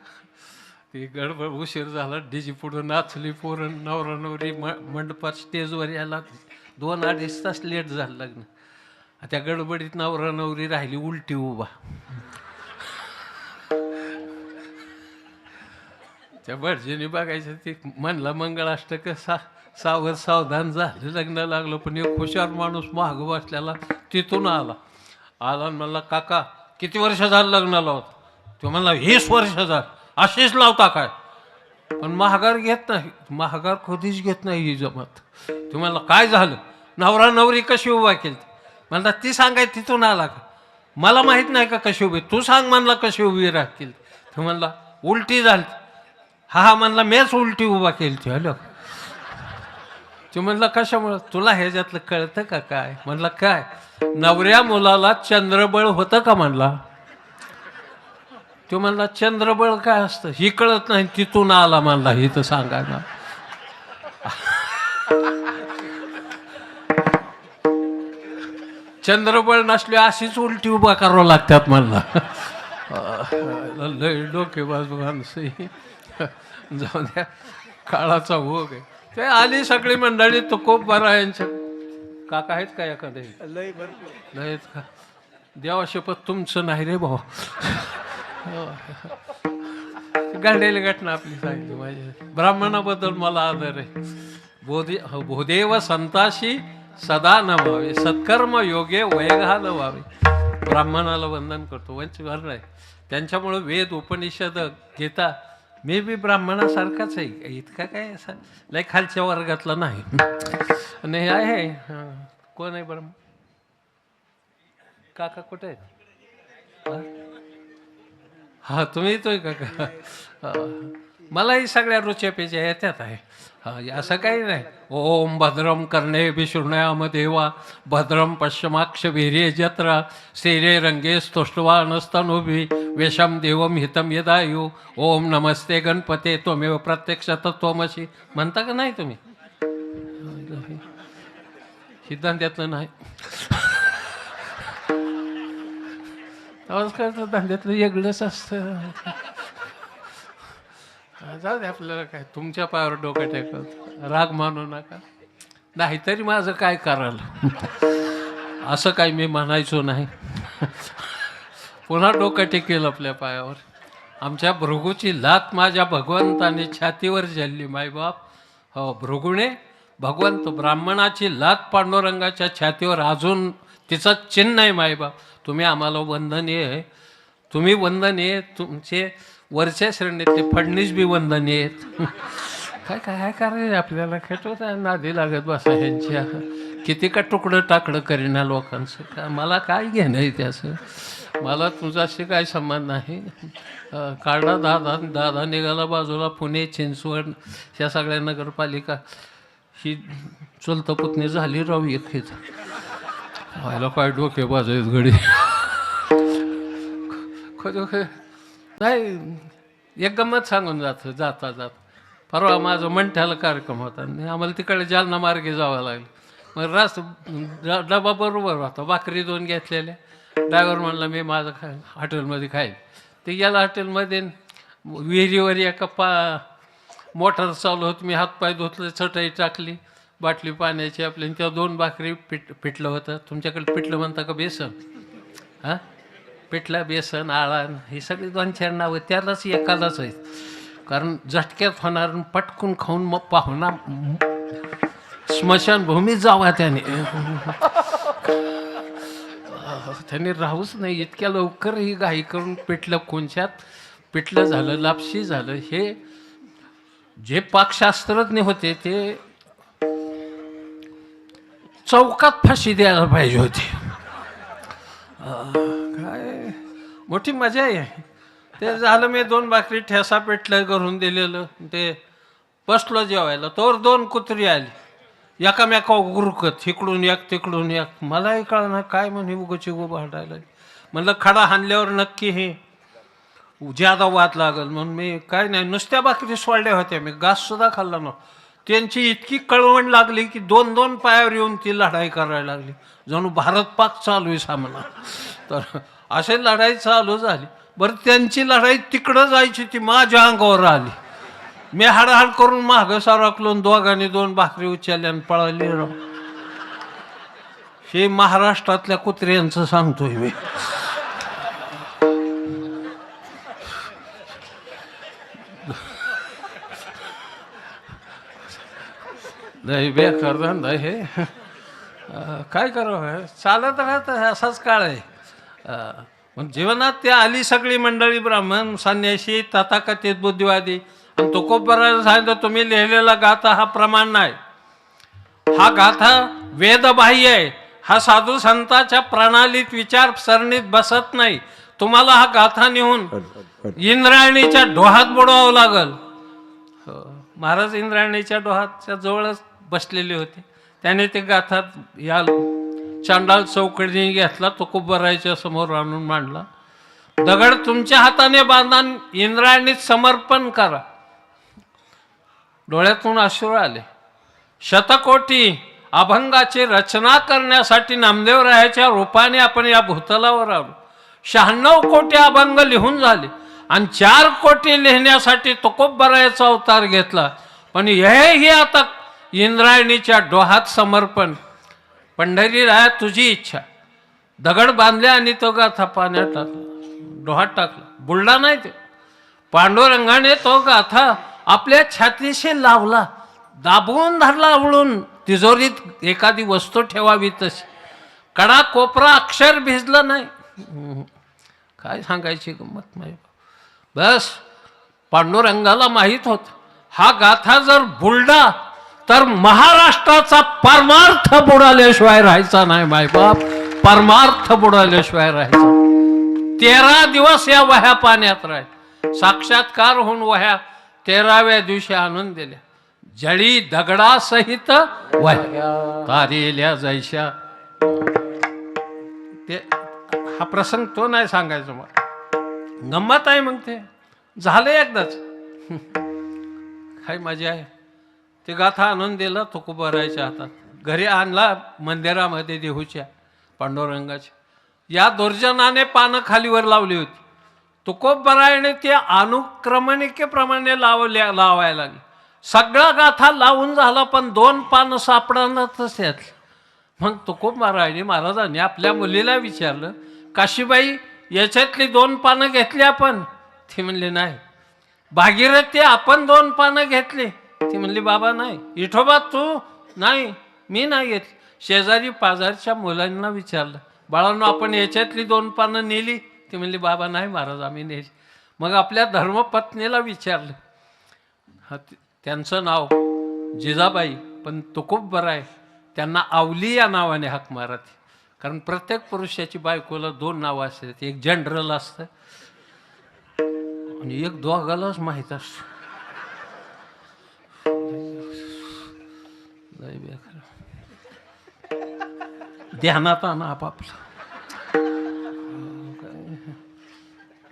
ती गडबड उशीर झाला, डीजी पुढं नाचली पोरण, नवरा नवरी मंडपात स्टेजवर यायला 2-2.5 तास लेट झालं लग्न. त्या गडबडीत नवरा नवरी राहिली उलटी उभा. त्या भटजीने बघायचं ते म्हणला मंगळाष्टक सावध सावधान झालं. लग्न लागलं. पण एक हुशार माणूस महाग बसल्याला तिथून आला आणि म्हणला, काका किती वर्ष झालं लग्नाला होत? तो म्हणला 20 वर्ष झालं. असेच लावता काय? पण महागार घेत नाही, महागार कधीच घेत नाही ही जमात. तो म्हणला काय झालं? नवरा नवरी कशी उभा केली? म्हणला ती सांगाय तिथून आला का? मला माहित नाही का कशी उभी? तू सांग म्हणला कशी उभी राहतील. तो म्हणला उलटी झाली. हा म्हणला मीच उलटी उभा केली. ती हॅलो. तो म्हणला कशामुळं? तुला ह्याच्यातलं कळतं का काय? म्हणला काय? नवऱ्या मुलाला चंद्रबळ होतं का म्हणला. तो म्हणला चंद्रबळ काय असतं ही कळत नाही, तिथून आला म्हणला ही तर सांगायला. चंद्रबळ नसले अशीच उलटी उभा करावं लागतात म्हणला. लय डोके बाजू माणसं. जाऊ द्या, काळाचा भोग आहे. ते आली सगळी मंडळी. तो खूप बरा यांच्या काका आहेत का एखादे? लय आहेत का? देवा शपथ तुमचं नाही रे भाऊ. घडलेली घटना आपली सांगितली. माझ्या ब्राह्मणाबद्दल मला आदर आहे. भूदेव संताशी सदा नमावे, सत्कर्म योगे वैघाल व्हावे. ब्राह्मणाला वंदन करतो, वंचवर नाही. त्यांच्यामुळं वेद, उपनिषद, गीता. मी बी ब्राह्मणासारखाच आहे, इतका काय असा लय खालच्या वर्गातला नाही. आणि हे आहे कोण आहे ब्रह्म? काका कुठे आहेत? हा तुम्ही येतोय काका? मलाही सगळ्या रुच्यापेच्या येतात आहे. असं काही नाही. ओम भद्रम कर्णे विशृणयाम देवा भद्रम पश्चिमाक्ष वीर्ये जत्रा स्थिरे रंगे स्तुष्ट्वा नस्तनुभि वेशम देवम हितम यदायु. ओम नमस्ते गणपते त्वमेव प्रत्यक्ष तत्त्वमसि म्हणता का नाही तुम्ही? सिद्धांतातलं नाही, नमस्कार धंद्यातलं वेगळंच असतं. जाऊ दे, आपल्याला काय तुमच्या पायावर डोकं टेकत राग मानू नका. नाहीतरी माझं काय करायला असं काही मी म्हणायचो नाही. पुन्हा डोकं टेकेल आपल्या पायावर. आमच्या भृगूची लात माझ्या भगवंताने छातीवर झेलली मायबाप. हो, भृगुणे भगवंत ब्राह्मणाची लात पांडुरंगाच्या छातीवर अजून तिचं चिन्ह आहे मायबाप. तुम्ही आम्हाला वंदनीय आहे, तुम्ही वंदनीय. तुमचे वरच्या श्रेणीतले फडणीस बी वंदनीय आहेत. काय काय करायचं आपल्याला? खेटवत नादी लागत बसा ह्यांच्या. किती का तुकडं टाकडं करीना लोकांचं. का मला काय घेणं आहे त्याचं? मला तुझ्याशी काय संबंध नाही. काढा दादा निघाला बाजूला. पुणे, चिंचवड ह्या सगळ्या नगरपालिका ही चुलत पुतणी झाली राव एक. व्हायला काय डोके बाजू आहेत घडी. नाही एक गंमत सांगून जाता परवा माझं मंठ्याला कार्यक्रम होता आणि आम्हाला तिकडे जालना मार्गे जावं लागलं. मग डबा बरोबर होता, भाकरी 2 घेतलेल्या. ड्रायव्हर म्हणला मी माझं हॉटेलमध्ये खाईल. ते गेला हॉटेलमध्ये, विहिरीवर एका मोटर चालू होत. मी हातपाय धुतले, चटई टाकली, बाटली पाण्याची आपली, त्या 2 भाकरी पिठलं होतं. तुमच्याकडे पिठलं म्हणता का बेसन? हां, पिठलं, बेसन, आळण, ही सगळी 2-4 नावं त्यालाच एकालाच आहेत. कारण झटक्यात होणार, पटकून खाऊन मग पाहुणा स्मशानभूमीत जावा त्याने. त्याने राहूच नाही. इतक्या लवकर ही घाई करून पिठलं कोणच्यात पिठलं झालं, लापशी झालं. हे जे पाकशास्त्रज्ञ होते ते चौकात फाशी द्यायला पाहिजे होती. काय मोठी मजा आहे. ते झालं, मी 2 भाकरी ठेसा पिठलं करून दिलेलं. ते बसलो जेवायला, तोवर 2 कुत्री आली, एकामेका गुरकत, इकडून एक तिकडून एक. मलाही कळणार काय म्हणे, उगोची उभं हटायला. म्हणलं खडा हाणल्यावर नक्की हे ज्यादा वाद लागल म्हणून मी काय नाही, नुसत्या भाकरी सोडल्या होत्या. मी घाससुद्धा खाल्ला नव्हता. त्यांची इतकी कळवण लागली की 2-2 पायावर येऊन ती लढाई करायला लागली, जणू भारत पाक चालू आहे सामना. तर असे लढाई चालू झाली. बरं, त्यांची लढाई तिकडं जायची, ती माझ्या अंगावर आली. मी हाडहाड करून मागं सारकलो, दोघांनी 2 भाकरी उचलल्या आणि पळाली. हे महाराष्ट्रातल्या कुत्र्यांचं सांगतोय मी. नाही बेकार धंदा हे. काय करावं, चालत राहतं, असाच काळ आहे. पण जीवनात त्या आली सगळी मंडळी, ब्राह्मण, संन्यासी, तथाकथित बुद्धिवादी. आणि तुकोबराला सांगितलं, तुम्ही लिहिलेला गाथा हा प्रमाण नाही, हा गाथा वेदबाह्य आहे, हा साधू संतांच्या प्रणालीत विचारसरणीत बसत नाही. तुम्हाला हा गाथा नेऊन इंद्रायणीच्या डोहात बुडवावं लागल. महाराज इंद्रायणीच्या डोहाच्या जवळच बसलेले होते. त्याने ते गाथा या चांडाळ चौकडीने घेतला, तुकोबराच्या समोर आणून मांडला. दगड तुमच्या हाताने बांधा, इंद्रायणीत समर्पण करा. डोळ्यातून अश्रू आले. शतकोटी अभंगाची रचना करण्यासाठी नामदेवरायाच्या रूपाने आपण या भूतलावर आलो. 96 कोटी अभंग लिहून झाले आणि 4 कोटी लिहिण्यासाठी तुकोबरायाचा अवतार घेतला. पण हेही आता इंद्रायणीच्या डोहात समर्पण. पंढरीराया तुझी इच्छा. दगड बांधले आणि तो गाथा पाण्यात टाकला, डोहात टाकला, बुडला नाही. ते पांडुरंगाने तो गाथा आपल्या छातीशी लावला, दाबून धरला, आवळून. तिजोरीत एखादी वस्तू ठेवावी तशी. कडा कोपरा अक्षर भिजलं नाही. काय सांगायची गंमत नाही. बस पांडुरंगाला माहीत होत, हा गाथा जर बुलडा तर महाराष्ट्राचा परमार्थ बुडाल्याशिवाय राहायचा नाही. मायबाप, परमार्थ बुडाल्याशिवाय राहायचा. 13 दिवस या वह्या पाण्यात राहील. साक्षात्कार होऊन वह्या 13व्या दिवशी आणून दिल्या. जळी दगडासहित वह्या तारेल्या जैशा. ते हा प्रसंग तो नाही सांगायचा, मला गंमत आहे. मग ते झालं एकदाच. काय मजा आहे. ते गाथा आणून दिला तुकोबरायाच्या हातात. घरी आणला मंदिरामध्ये देहूच्या पांडुरंगाच्या. या दुर्जनाने पानं खालीवर लावली होती. तुकोबरायाने ते अनुक्रमणिकेप्रमाणे लावायला लागले. सगळा गाथा लावून झाला, पण 2 पानं सापडणारच त्यात. मग तुकोबरायाने महाराजांनी आपल्या मुलीला विचारलं, काशीबाई याच्यातली 2 पानं घेतली आपण? ती म्हणली नाही. भागीरथी आपण 2 पानं घेतली? ती म्हणली बाबा नाही. विठोबा तू? नाही, मी नाही घेतली. शेजारी पाजारच्या मुलांना विचारलं, बाळांनो आपण याच्यातली 2 पानं नेली? ती म्हणली बाबा नाही महाराज, आम्ही नेली. मग आपल्या धर्मपत्नीला विचारलं, त्यांचं नाव जिजाबाई, पण तुकोबराय त्यांना आवली या नावाने हाक मारत. कारण प्रत्येक पुरुषाची बायकोला 2 नावं असतात. एक जनरल असतं आणि एक दोघालाच माहीत असतं. ध्यानात आणा आपापलं.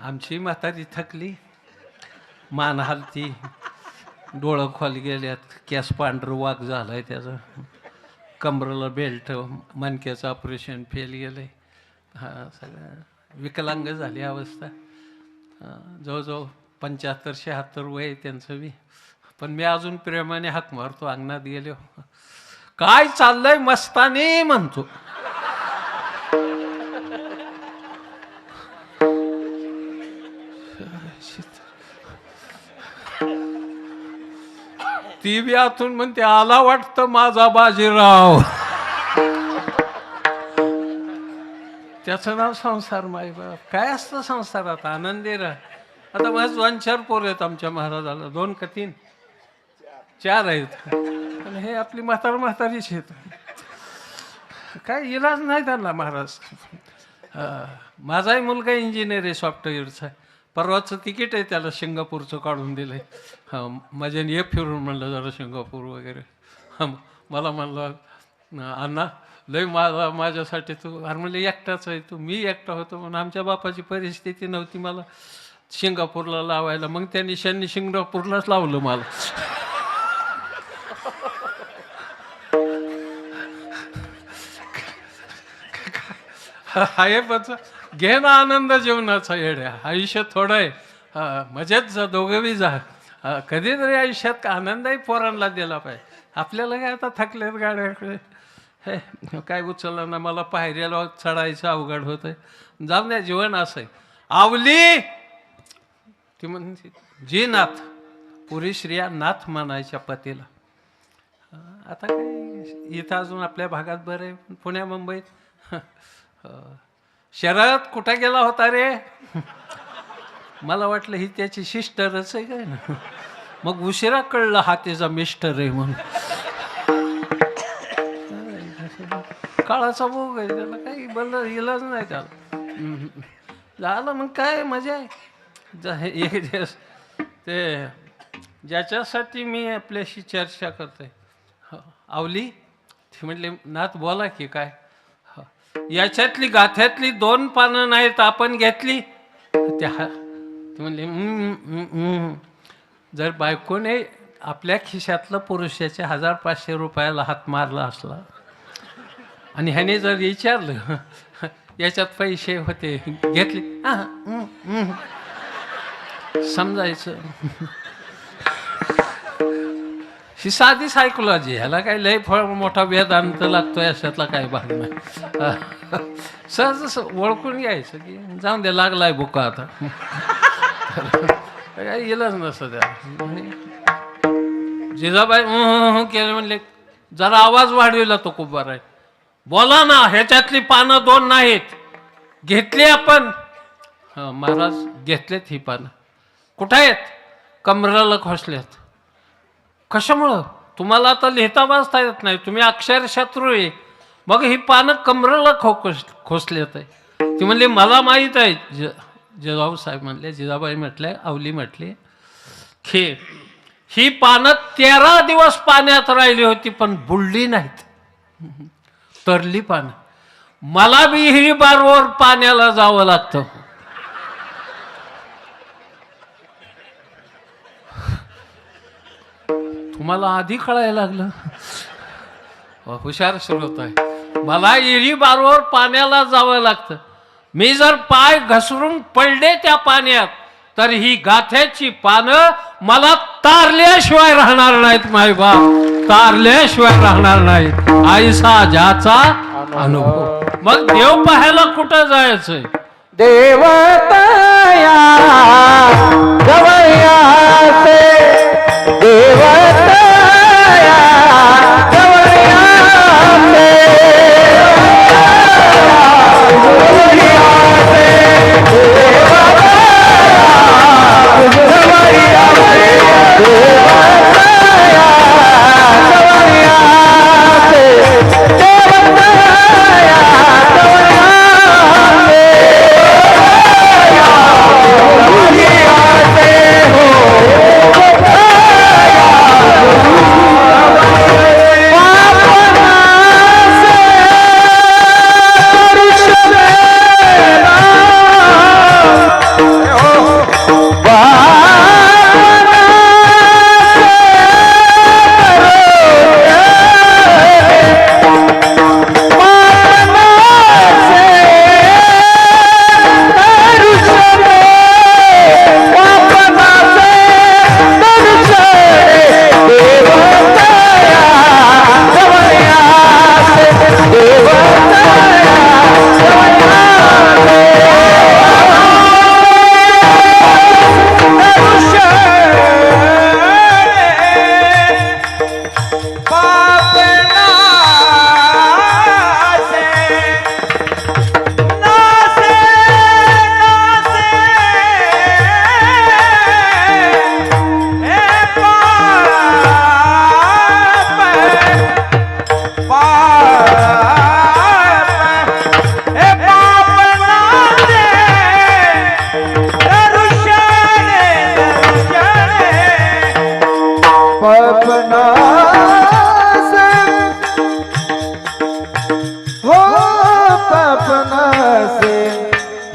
आमची म्हातारी थकली, मान हालती, डोळं खोल गेल्यात, केस पांढरं वाघ झालाय त्याचं, कमरेला बेल्ट, मणक्याचं ऑपरेशन फेल गेलंय, हा सगळं विकलांग झाली अवस्था. जवळजवळ 75-76 वय आहे त्यांचं बी. पण मी अजून प्रेमाने हाक मारतो अंगणात गेलो, काय चाललंय मस्तानी म्हणतो. ती बी आतून म्हणते आला वाटतं माझा बाजीराव. त्याचं नाव संसार. माई बाप काय असतं संसारात, आनंदी राहा. आता माझं 2-4 पोर आहेत आमच्या महाराजाला, 2 का 3, 4 आहेत. आणि हे आपली म्हातारीच आहेत, काय इलाज नाही त्यांना महाराज. माझाही मुलगा इंजिनियर आहे, सॉफ्टवेअरचा. परवाचं तिकीट आहे त्याला सिंगापूरचं काढून दिलंय. माझ्याने ये फिरून म्हणलं जरा सिंगापूर वगैरे. मला म्हणलं अण्णा लय माझ्यासाठी तू, अरे म्हणलं एकटाच आहे तू. मी एकटा होतो म्हणून आमच्या बापाची परिस्थिती नव्हती मला सिंगापूरला लावायला, मग त्यांनी सिंगापूरलाच लावलं मला. आहे पण घे ना आनंद जीवनाचा येड्या, आयुष्य थोडं आहे, मजेत जा, दोघं बी जा. कधीतरी आयुष्यात आनंदही पोरांना दिला पाहिजे. आपल्याला काय आता थकलेत गाड्याकडे, हे काय उचललं ना, मला पायऱ्याला चढायचं अवघड होतंय. जाऊन द्या, जीवन असं आहे. आवली ती म्हणते जी नाथ, पुरी स्त्रिया नाथ मानायच्या पतीला. आता काय इथं अजून आपल्या भागात बरं आहे, पुण्या मुंबईत शरद कुठं गेला होता रे. मला वाटलं ही त्याची सिस्टरच आहे काय ना, मग उशिरा कळलं हा त्याचा मिस्टर आहे म्हणून. काळाचा भोग आहे, त्याला काही बंद इलाज नाही त्याला. झालं मग काय मजा आहे. एक दिवस ते ज्याच्यासाठी मी आपल्याशी चर्चा करतोय, आवली ती म्हटले नाथ बोला की काय. याच्यातली गाथ्यातली 2 पानं नाहीत, आपण घेतली. त्या ते म्हणले जर बायकोने आपल्या खिशातलं पुरुषाच्या 1500 रुपयाला हात मारला असला आणि ह्याने जर विचारलं याच्यात पैसे होते घेतले, समजायचं ही साधी सायकोलॉजी. ह्याला काय लय मोठा वेदांत लागतोय अशातला काही भाग नाही. सहज ओळखून घ्यायचं की जाऊन दे, लागलाय बुका आता, काही इलाज नसतं त्या. जिजाबाई केलं म्हणले जरा आवाज वाढविला तो खूप बरा आहे. बोला ना, ह्याच्यातली पानं 2 नाहीत, घेतली आपण. महाराज घेतलेत ही पानं. कुठं आहेत? कमराला खोसल्यात. कशामुळं? तुम्हाला आता लिहिता वाचता येत नाही, तुम्ही अक्षरशत्रू आहे. मग ही पानं कमरेला खोसलेत आहे. ती म्हणली मला माहीत आहे. जिजाऊ साहेब म्हणले, जिजाबाई म्हटले, आवली म्हटली की ही पानं 13 दिवस पाण्यात राहिली होती पण बुडली नाहीत, तरली पानं. मला बी ही बारवर पाण्याला जावं लागतं. तुम्हाला आधी कळायला लागलं. हुशार श्रोत आहे. मला इरी बारवर पाण्याला जावं लागतं. मी जर पाय घसरून पडले त्या पाण्यात तर ही गाथ्याची पानं मला तारल्याशिवाय राहणार नाहीत. मायबाप तारल्याशिवाय राहणार नाहीत. आईसा ज्याचा अनुभव. मग देव पाहायला कुठं जायचंय? देवतया जवळयासे, देवतया जवळयासे,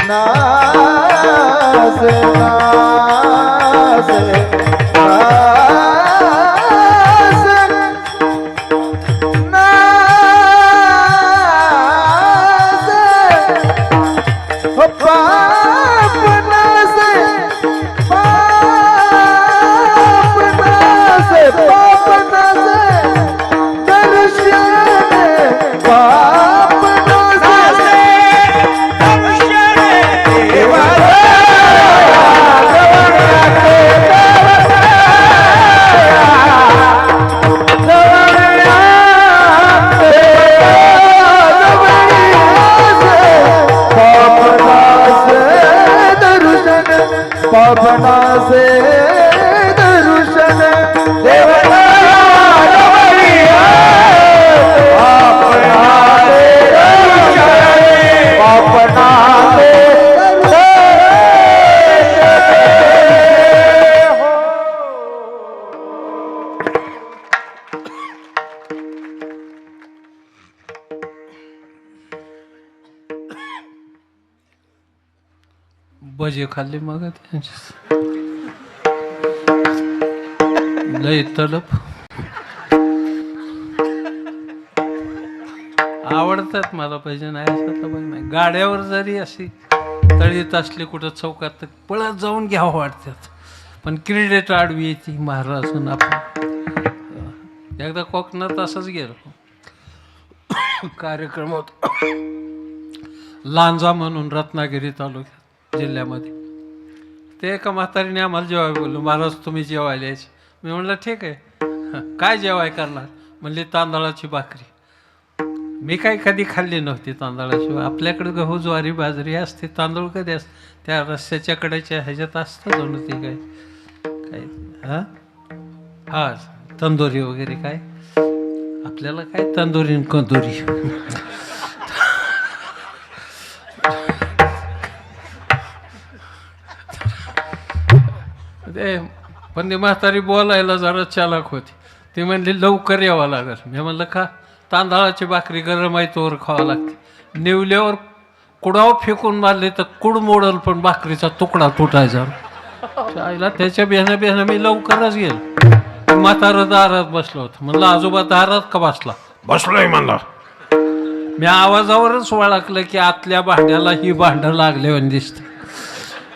नास नास पापनासे दर्शन देवता पापनासे भजे खाल्ले मग त्यांचे लय तलप आवडतात मला भजे नाही असं तर नाही. गाड्यावर जरी अशी तळीत असली कुठं चौकात तर पळत जाऊन घ्यावं वाटतात, पण क्रेडिट आडवी येते महाराज आपण. एकदा कोकणात असंच गेलो कार्यक्रम होता लांजा म्हणून रत्नागिरी तालुक्यात जिल्ह्यामध्ये. ते एका म्हातारीने आम्हाला जेवाय बोललो, महाराज तुम्ही जेवायला यायचे. मी म्हणलं ठीक आहे, काय जेवाय करणार म्हणले तांदळाची भाकरी. मी काही कधी खाल्ली नव्हती तांदळाची. आपल्याकडे गहू ज्वारी बाजरी असते, तांदूळ कधी असते त्या रस्त्याच्या कडेच्या ह्याच्यात असतं जणू ते काय काय हां हां तंदुरी वगैरे काय. आपल्याला काय तंदुरी न कंदुरी. ते पण ती म्हातारी बोलायला जरा चालाक होती. ती म्हणली लवकर यावं लागेल. मी म्हणलं का, तांदळाची भाकरी गरम आहे तोवर खावं लागते. निवल्यावर कुडाव फेकून मारले तर कुड मोडल पण भाकरीचा तुकडा तुटायचा. आईला त्याच्या बेहनं मी लवकरच गेलो. म्हातारं दारात बसलो होतं. म्हणलं आजोबा दारात का बसला? बसलोय म्हणला. मी आवाजावरच ओळखलं की आतल्या भांड्याला ही भांडं लागल्यावर दिसते,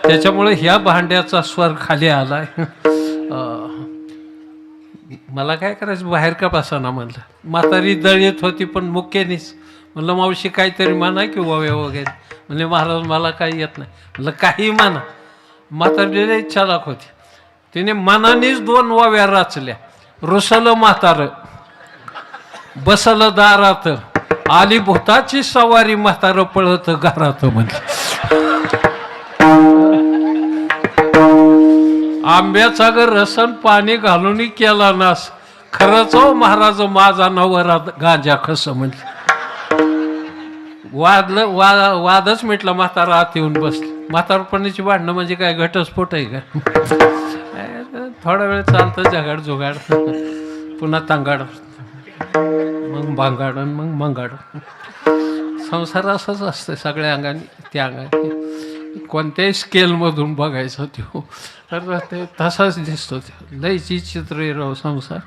त्याच्यामुळे ह्या भांड्याचा स्वर खाली आलाय. मला काय करायचं, बाहेर का बसाना म्हणलं. म्हातारी दळीत होती पण मुख्यनीच. म्हणलं मावशी काहीतरी म्हणा की वव्या वगैरे. म्हणजे महाराज मला काही येत नाही. म्हणलं काही म्हणा. म्हातारी चालाक होती. तिने मनानेच 2 वव्या राचल्या. रुसलं म्हातारं, बसलं दारात, आली भूताची सवारी, म्हातारं पळत घरात. म्हणजे आंब्याचा ग रसन पाणी घालून केला नास, खरंच हो महाराज माझा नवरा गांजा खस. म्हणजे वादच मिटला. म्हातारा आत येऊन बसली. म्हातारपणीची भांडणं म्हणजे काय घटस्फोट आहे का? थोडा वेळ चालतं जगाड जुगाड, पुन्हा तांगाड, मग भांगाड, मग मंगाड. संसार असंच असतं सगळ्या अंगाने त्या अंगाने. कोणत्याही स्केलमधून बघायचं तो तर ते तसाच दिसतो. ते लयची चित्र राव संसार.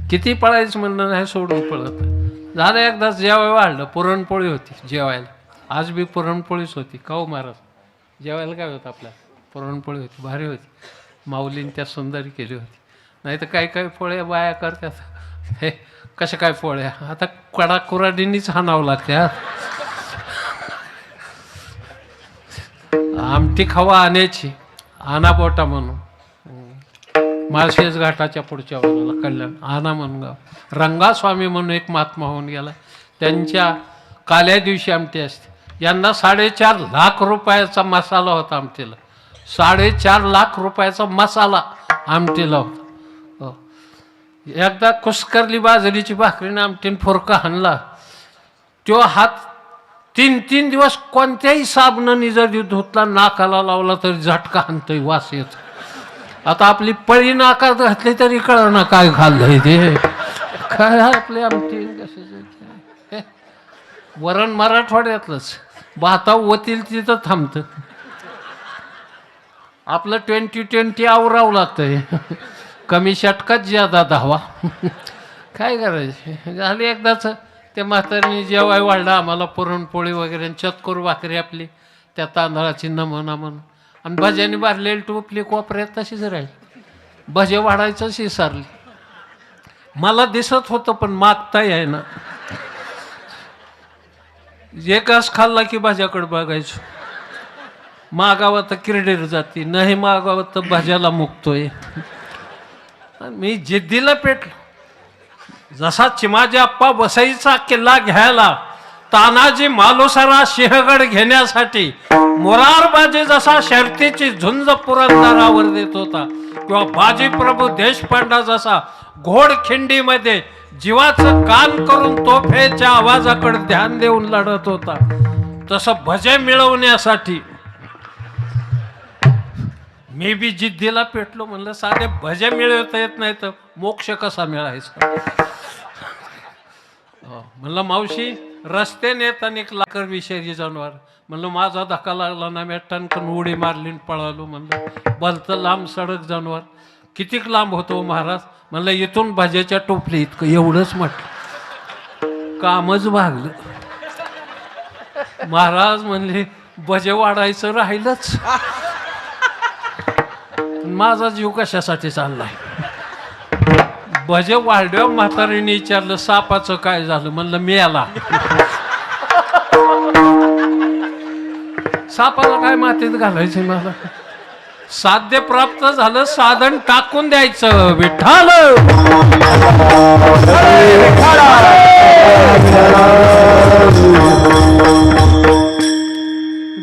किती पळायचं म्हणणं नाही, सोडून पळत झालं. एकदा जेवाय वाढलं, पुरणपोळी होती जेवायला. आज बी पुरणपोळीच होती. काऊ महाराज जेवायला काय होतं आपल्या? पुरणपोळी होती, भारी होती. माऊलीने त्या सुंदरी केली होती. नाही तर काही काही पोळ्या बाया करतात. हे कशा काय पोळ्या, आता कडा कुराडीनीच हाणावं लागत्या. आमटी खवा आणायची, आनापोटा म्हणून माळशेज घाटाच्या पुढच्या बाजूला कल्याण आना म्हणून गाव. रंगास्वामी म्हणून एक महात्मा होऊन गेला. त्यांच्या काल्या दिवशी आमटी असते. यांना 4.5 लाख रुपयाचा मसाला होता आमटीला. 4.5 लाख रुपयाचा मसाला आमटीला होता. एकदा कुस्करली बाजरीची भाकरीने आमटीन फुरका हाणला. तो हात 3 दिवस कोणत्याही साबणाने जर धुतला, नाकाला लावला तरी झटका हाणतोय, वास येत. आता आपली पळी नाकात घातली तरी कळ ना काय घाललंय ते. काय आपले आमटी कशाचे वरण मराठवाड्यातलंच. भाता होतील तिथं थांबतं. आपलं 20-20 आवरावं लागतंय. कमी षटकात ज्यादा धावा. काय करायचे. झालं एकदाच ते म्हातारीने जेवाय वाढलं आम्हाला, पुरणपोळी वगैरे, चतकोर भाकरी आपली त्या तांदळाची नमुना म्हणून, आणि भज्याने भरलेली टोपली कोपऱ्यात तशीच राहील. भजे वाढायचं शिसारली. मला दिसत होतं पण मागता येईना. एक घास खाल्ला की भाज्याकडे बघायचो. मागावं तर किरडेर जाती, नाही मागावं तर भाज्याला मुकतोय. मी जिद्दीला पेटलो. जसा चिमाजी आप्पा वसईचा किल्ला घ्यायला तानाजी मालुसरा सिंहगड घेण्यासाठी मोरारबाजी जसा शर्तीची झुंज पुरंदरावर देत होता, किंवा बाजी प्रभू देशपांडा जसा घोडखिंडीमध्ये जीवाचं कान करून तोफेच्या आवाजाकडे ध्यान देऊन लढत होता, तसं भजे मिळवण्यासाठी मी बी जिद्दीला पेटलो. म्हणलं साधे भजे मिळवता येत नाही तर मोक्ष कसा मिळायचा. म्हणलं मावशी रस्त्याने येताना एक लाकर विषारी जनावर. म्हणलं माझा धक्का लागला ना, मी टणकन उडी मारली पळालो. म्हणलं भलतं लांब सडक जनावर. कितीक लांब होतो महाराज. म्हणलं इथून भाज्याच्या टोपली इतकं, एवढंच म्हटलं. कामच भागलं. महाराज म्हणले भजे वाढायचं राहिलंच. माझा जीव कशासाठी चाललाय. भजे वाढल्यावर म्हातारीने विचारलं सापाचं काय झालं. म्हणलं मेला. सापाला काय मातीत घालायचं मला. साध्य प्राप्त झालं, साधन टाकून द्यायचं. विठ्ठल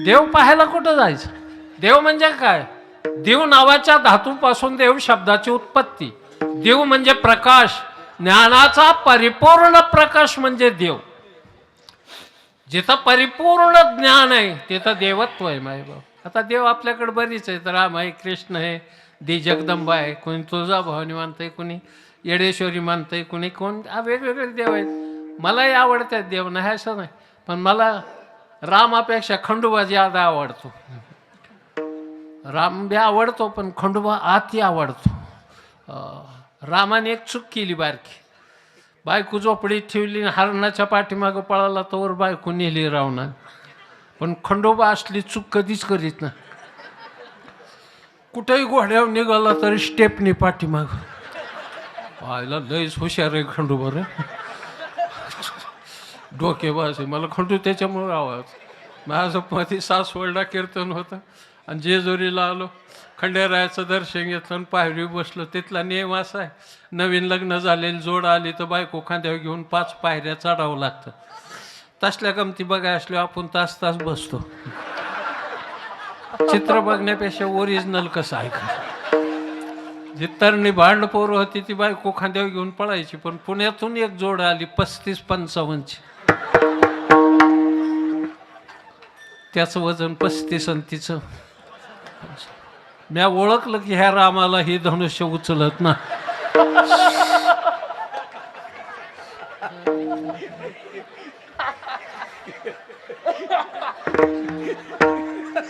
देव पाहायला कुठं जायचं. देव म्हणजे काय. देव नावाच्या धातूपासून देव शब्दाची उत्पत्ती. देव म्हणजे प्रकाश, ज्ञानाचा परिपूर्ण प्रकाश म्हणजे देव. जिथं परिपूर्ण ज्ञान आहे तिथं देवत्व आहे मायबाप. आता देव आपल्याकडे बरीच आहेत. राम आहे, कृष्ण आहे, दी जगदंबा आहे, कोणी तुळजाभवानी मानतंय, कोणी येडेश्वरी मानतंय, कोणी कोण वेगवेगळे देव आहेत. मलाही आवडतात देव, नाही असं नाही. पण मला रामापेक्षा खंडोबा ज्यादा आवडतो. राम बी आवडतो पण खंडोबा अति आवडतो. रामाने एक चूक केली बारकी. बायको झोपडीत ठेवली, हरणाच्या पाठीमागं पळाला तोवर बायको नेली रावणा. पण खंडोबा असली चूक कधीच करीत ना. कुठेही घोड्यावर निघाला तरी स्टेपनी पाठीमाग. पाहायला लयच हुशार आहे खंडोबा रे. डोकेबाज आहे. मला खंडू त्याच्यामुळे आवाज. माझं मध्ये सासवडला कीर्तन होतं आणि जेजुरीला आलो, खंडेरायाचं दर्शन घेतलं आणि पायरी बसलो. तिथला नियम असा आहे, नवीन लग्न झालेली जोड आली तर बायको खांद्यावर घेऊन 5 पायऱ्या चढावं लागतं. तसल्या गमती बघाय असलो आपण तास तास बसतो. चित्र बघण्यापेक्षा ओरिजिनल कसं ऐका. जी तरणी भांड पोरं होती ती बायको खांद्यावर घेऊन पळायची. पण पुण्यातून एक जोड आली 35-55ची. त्याचं वजन 35 आणि तिचं. मी ओळखलं की ह्या रामाला ही धनुष्य उचलत ना.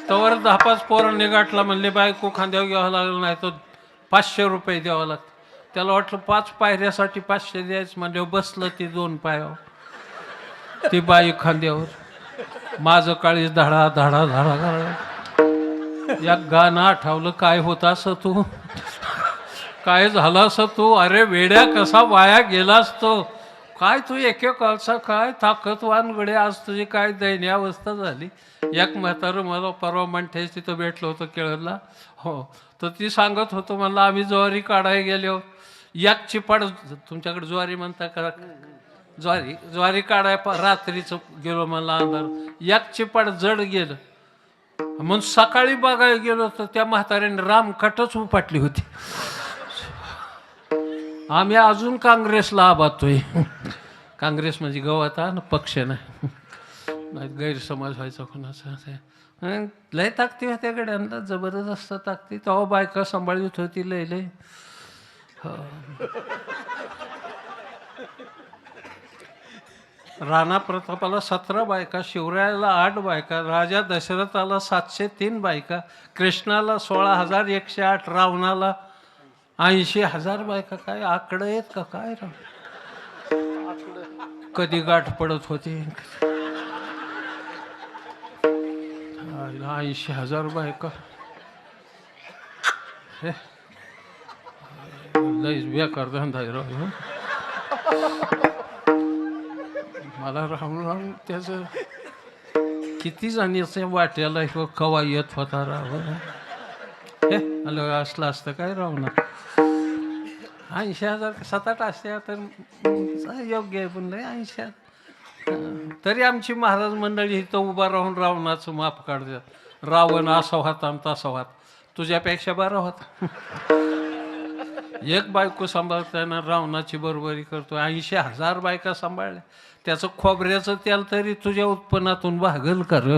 तवर 10-5 पोरांनी गाठला. म्हणले बायको खांद्यावर घ्यावं लागलं नाही तर 500 रुपये द्यावं लागतं. त्याला वाटलं 5 पायऱ्यासाठी 500 द्यायचं. म्हणजे बसलं ती 2 पायावर, ती बाई खांद्यावर. माझं काळीच धडा धडा धडा धडा. या गाणं आठवलं. काय होता असं तू, काय झालं असं तू. अरे वेड्या कसा वाया गेलास तो. काय तू एकेकाळचा काय ताकदवान गडे. आज तुझी काय दयनीय अवस्था झाली. एक म्हातारं मला परवा मंठ्याची तिथं भेटलं होतं केळला. हो, तर ती सांगत होतो मला आम्ही ज्वारी काढायला गेलो. एक चिपाड, तुमच्याकडे ज्वारी म्हणता का, ज्वारी काढाय रात्रीचं गेलो. मला अंधार, एक चिपाड जड गेलं. म्हणून सकाळी बघायला गेलो तर त्या म्हाताऱ्याने रामकटच उपाटली होती. आम्ही अजून काँग्रेसला आबातोय. काँग्रेस म्हणजे गवता ना, पक्ष नाही. गैरसमज व्हायचा कोणाचा. लय ताकती होत्या गड्यांना, जबरदस्त ताकती. तेव्हा बायका सांभाळीत होती लय लय. राणा प्रतापाला 17 बायका, शिवरायाला 8 बायका, राजा दशरथाला 703 बायका, कृष्णाला 16,108, रावणाला 80,000 बायका. काय आकडे आहेत का काय राव? कधी गाठ पडत होती. 80,000 बायका. लईच बेकार धंदा आहे राव. मला राहून राहून त्याचं किती जणीचं वाट्याला कवा येत होता राव. हे आलं असलं असतं काय राव ना. 80,000 7-8 असत्या तर योग्य आहे, पण नाही 80,000. तरी आमची महाराज मंडळी इथं उभा राहून रावणाचं माप काढतात. रावण असा होता आणि तसा होता, तुझ्यापेक्षा बरा होता. एक बायको सांभाळताना रावणाची बरोबरी करतो. 80,000 बायका सांभाळल्या. त्याचं खोबऱ्याचं तेल तरी तुझ्या उत्पन्नातून भागल कर.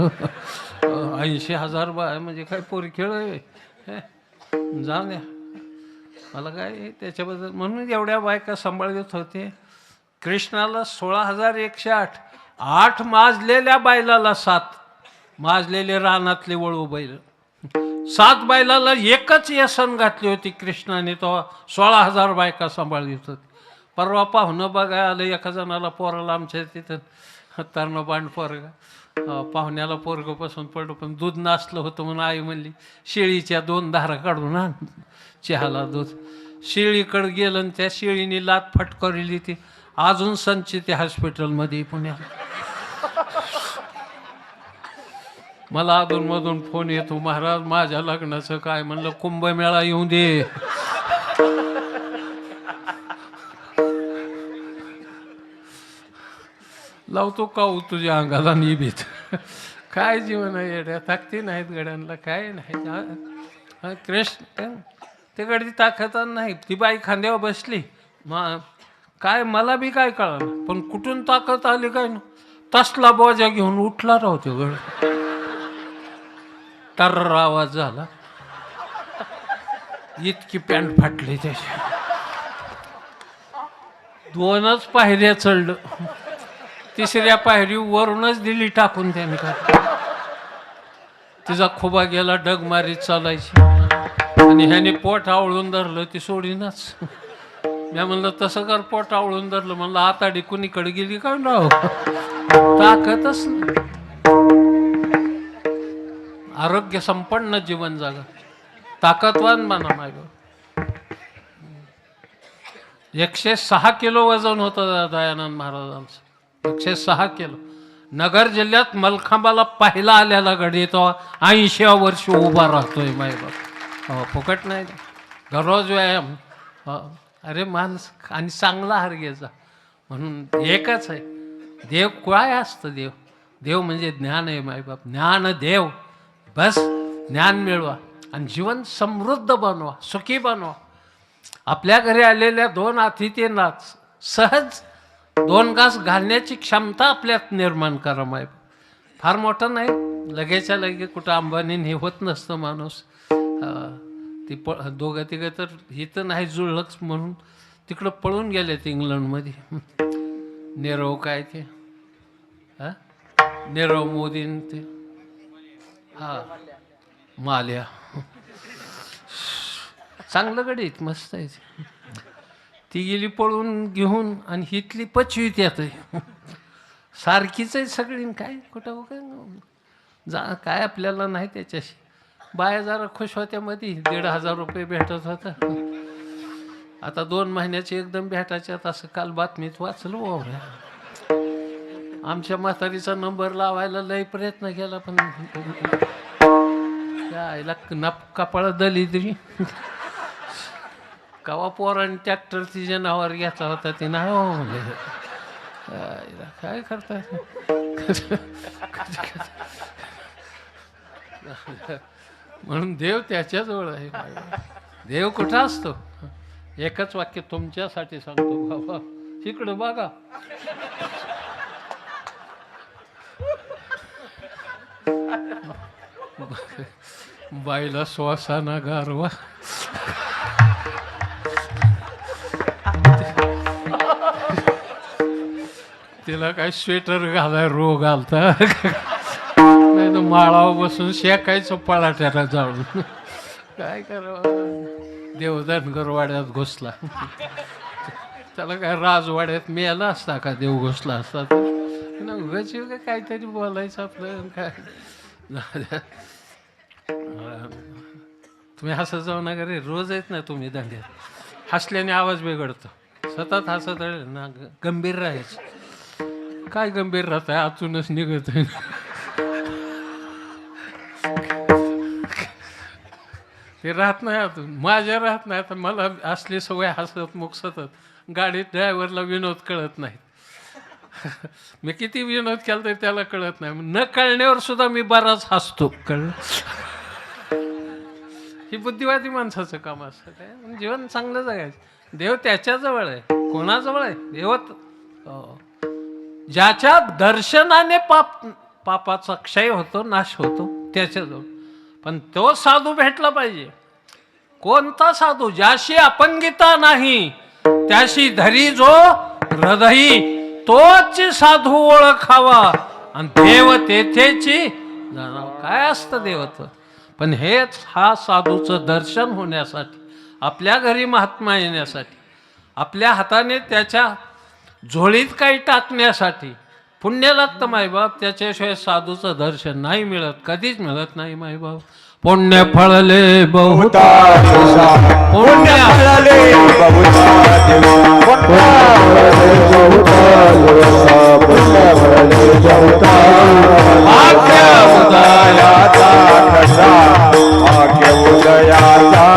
80,000 म्हणजे काय पोरी खेळ आहे. जाऊ द्या, मला काय त्याच्याबद्दल. म्हणून एवढ्या बायका सांभाळत होते. कृष्णाला 16,108, 8 माजलेल्या बैलाला 7 माजलेले रानातले वळू बैल, 7 बैलाला एकच व्यसन घातली होती कृष्णाने. तो 16,000 बायका सांभाळत होती. परवा पाहुणं बघायला आलं एका जणाला, पोराला आमच्या तिथं तरणं बांड पोरगा, पाहुण्याला पोरगं पसंत पडलं, पण दूध नासलं होतं म्हणून आई म्हणली शेळीच्या 2 धारा काढून आण चहाला दूध. शेळीकडे गेलं आणि त्या शेळीने लात फटकारली. ती अजून संचित हॉस्पिटलमध्ये पुण्याला. मला अधूनमधून फोन येतो, महाराज माझ्या लग्नाचं काय. म्हणलं कुंभमेळा येऊ दे. लावतो काऊ तुझ्या अंगाला निभीत. काय जीवन आहे येड्या, ताकती नाहीत गड्यांना, काय नाही. कृष्ण ते गडी ताकद नाही. ती बाई खांद्यावर बसली, काय मला बी काय कळलं, पण कुठून ताकद आली काय ना. तसला बोजा घेऊन उठला राहतो गड. टर्र आवाज झाला, इतकी पॅन्ट फाटली त्याची. 2च पायऱ्या चढलं, 3ऱ्या पायरी वरूनच दिली टाकून त्याने. काय तिचा खोबा गेला, डग मारीत चालायची. आणि ह्याने पोट आवळून धरलं, ती सोडीनाच. मी म्हणलं तसं कर, पोट आवळून धरलं. म्हणलं आताडी कुणीकडे गेली काय राव, ताकदच नाही. आरोग्य संपन्न जीवन जागा, ताकदवान बना. माझं 106 किलो वजन होतं दयानंद महाराजांचं. 106 किलो. नगर जिल्ह्यात मलखांबाला पाहिला आलेला गडी तो 80व्या वर्षी उभा राहतोय. मायबाप फुकट नाही, दररोज व्यायाम. अरे माणूस आणि चांगला हार घ्यायचा. म्हणून एकच आहे देव. काय असतं देव? देव म्हणजे ज्ञान आहे मायबाप. ज्ञान देव. बस ज्ञान मिळवा आणि जीवन समृद्ध बनवा, सुखी बनवा. आपल्या घरी आलेल्या 2 अतिथींना सहज 2 घास घालण्याची क्षमता आपल्यात निर्माण करा मायबाप. फार मोठं नाही, लगेच्या लगे कुठं अंबानी हे होत नसतं माणूस. ती 2-3 तर इथं नाही जुळलंच म्हणून तिकडं पळून गेलेत इंग्लंडमध्ये. नेरव काय ते नेरव मोदीन ते माल्या. चांगलं गडीत मस्त आहे. ती गेली पळून घेऊन आणि हितली 25 येत आहे. सारखीच आहे सगळी. काय कुठं जा काय आपल्याला नाही त्याच्याशी. बाया जरा खुश होत्या मध्ये, 1,500 रुपये भेटत होता. आता 2 महिन्याचे एकदम भेटायच्यात असं काल बातमीत वाचलो. आमच्या म्हातारीचा नंबर लावायला लय प्रयत्न केला, पण आईला कपाळ दली तरी. कवा पोराने ट्रॅक्टर तिच्या नावावर घ्यायचा होता, ती नाव काय करता. म्हणून देव त्याच्याजवळ आहे. देव कुठं असतो? एकच वाक्य तुमच्यासाठी सांगतो बाबा, इकडं बघा. बाईला श्वासाना गारवा. ते तिला काय स्वेटर घालाय रोग आलता नाही तर माळावर बसून शेकायचं पळाट्याला जाऊन काय करावं. देवधनगर वाड्यात घुसला. त्याला काय राजवाड्यात मेला असता का देव घुसला असता तर उगाच काहीतरी बोलायचं आपलं काय. तुम्ही हसत जाऊ नका रे, रोज येत ना तुम्ही दांड्यात. हसल्याने आवाज बिघडतो. सतत हसत राहिले ना गंभीर राहायचं. काय गंभीर राहत आहे, आतूनच निघत आहे. ते राहत नाही आतून, माझ्या राहत नाही. आता मला असली सवय हसत मुख सतत. गाडीत ड्रायव्हरला विनोद कळत नाहीत. मी किती विनोद केला तरी त्याला कळत नाही. न कळण्यावर सुद्धा मी बराच हसतो. कळलं, ही बुद्धिवादी माणसाचं काम असतं. काय जीवन चांगलं जगायचं. देव त्याच्याजवळ आहे. कोणाजवळ आहे? देवत ज्याच्या दर्शनाने पापाचा क्षय होतो, नाश होतो, त्याच्याजवळ. पण तो साधू भेटला पाहिजे. कोणता साधू? ज्याशी अपंगिता नाही, त्याशी धरी जो हृदयी, तोच साधू ओळखावा आणि देव तेथेची जाणावं. काय असतं देवत्व? पण हेच हा साधूचं दर्शन होण्यासाठी, आपल्या घरी महात्मा येण्यासाठी, आपल्या हाताने त्याच्या झोळीत काही टाकण्यासाठी पुण्य लागतं मायबाप. त्याच्याशिवाय साधूचं दर्शन नाही मिळत, कधीच मिळत नाही मायबाप. पुण्य फळले बहुता, पुण्य फळले बहुता, भाग्य उदयाचा ठसा, भाग्य उदयाचा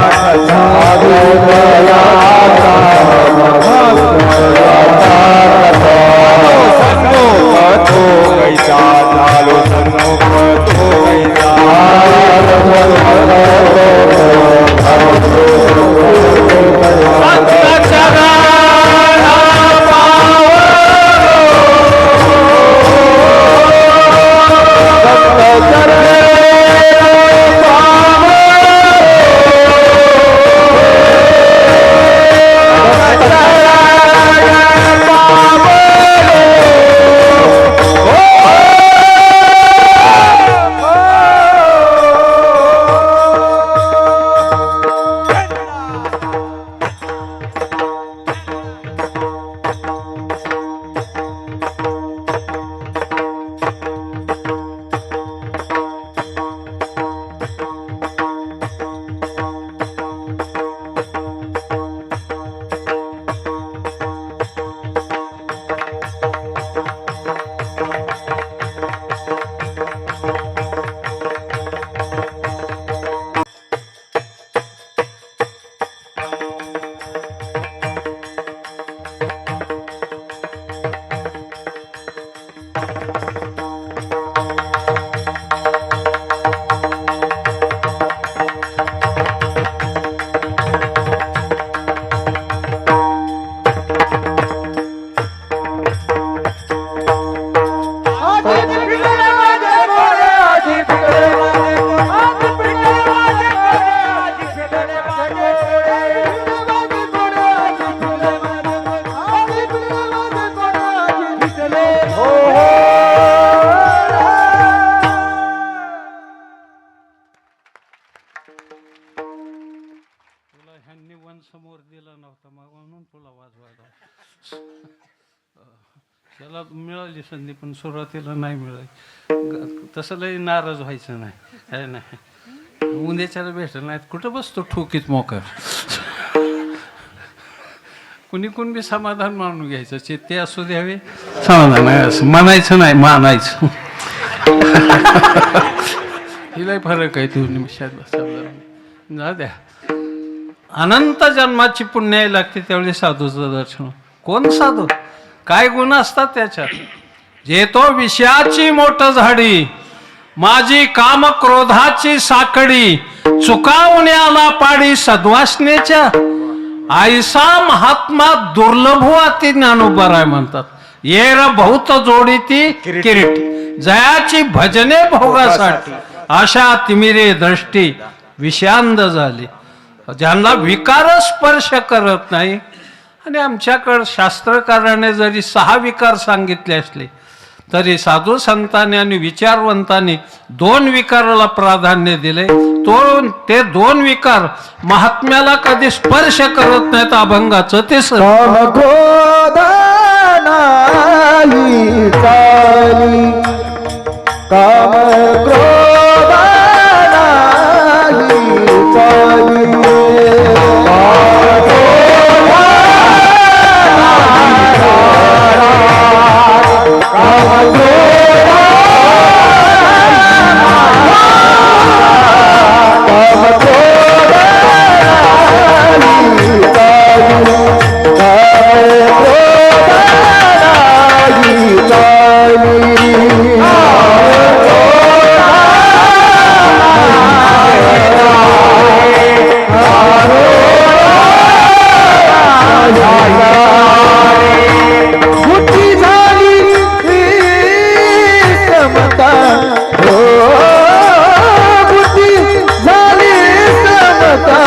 समोर दिला नव्हता म्हणून तुला वाजवायला. त्याला मिळाली संधी पण सुरुवातीला नाही मिळाली. तसं लई नाराज व्हायचं नाही, आहे नाही. उद्याच्याला भेटलं नाही कुठं बसतो ठोकीत मोकर. कुणी कोण बी समाधान मानून घ्यायचं. ते असू द्यावे समाधान नाही असं म्हणायचं नाही, मानायचं. हिलाही फरक आहे. तू निमिषात जा द्या. अनंत जन्माची पुण्य लागते त्यावेळी साधूचं दर्शन. कोण साधू? काय गुण असतात त्याच्यात? जे तो विषयाची मोठ झाडी, माझी काम क्रोधाची साकडी, चुकावण्याला पाडी सद्वासनेच्या, आयसा महात्मा दुर्लभो अति ज्ञानोबराय म्हणतात. येर बहुत जोडी ती किरीटी, जयाची भजने भोगासाठी, आशा तिमिरे दृष्टी विषांद झाली. ज्यांना विकार स्पर्श करत नाही आणि आमच्याकडं शास्त्रकाराने जरी 6 विकार सांगितले असले तरी साधू संतांनी आणि विचारवंतांनी 2 विकाराला प्राधान्य दिले. ते 2 विकार महात्म्याला कधी स्पर्श करत नाहीत. अभंगाचं ते काम क्रोध नाही चाली, काम क्रोध नाही चाली, बुद्धी झाली समता, हो बुद्धी झाली समता,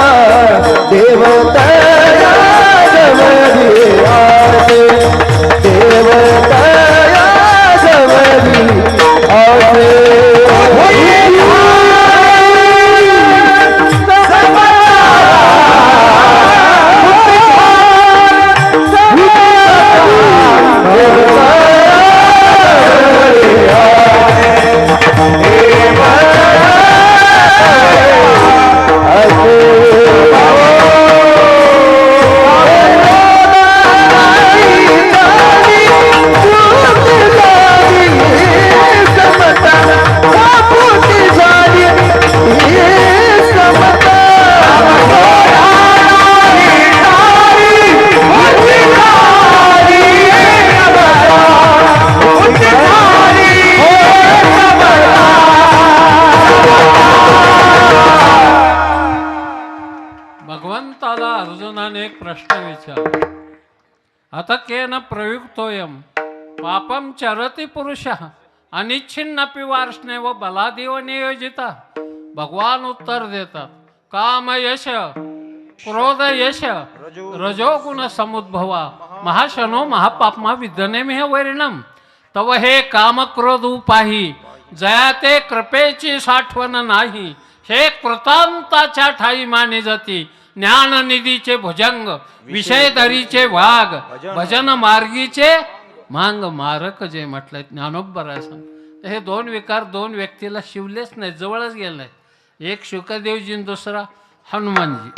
देवतया जवळी आसे, देवतया जवळी आसे. भगवंताला अर्जुनाने एक प्रश्न विचारला. आता केन प्रयुक्तोयम पापम चरति पुरुषः अनिच्छिन्नपि वार्ष्णेव बलादेव नियोजिता. भगवान उत्तर देतात, काम यश क्रोध यश रजोगुण समुद्भवा महाशनो महापापमा विद्यने मिह वैरिणम. तव हे काम क्रोध उपाही जया ते कृपेची साठवण नाही. हे कृतांताच्या ठाई माने जाती. ज्ञाननिधीचे भुजंग विषयधरीचे वाघ भजन मार्गीचे मांग मारक जे म्हटलंय ज्ञानोबराय सांग. हे 2 विकार 2 व्यक्तीला शिवलेच नाही, जवळच गेलाय. एक शुकदेवजी आणि दुसरा हनुमानजी.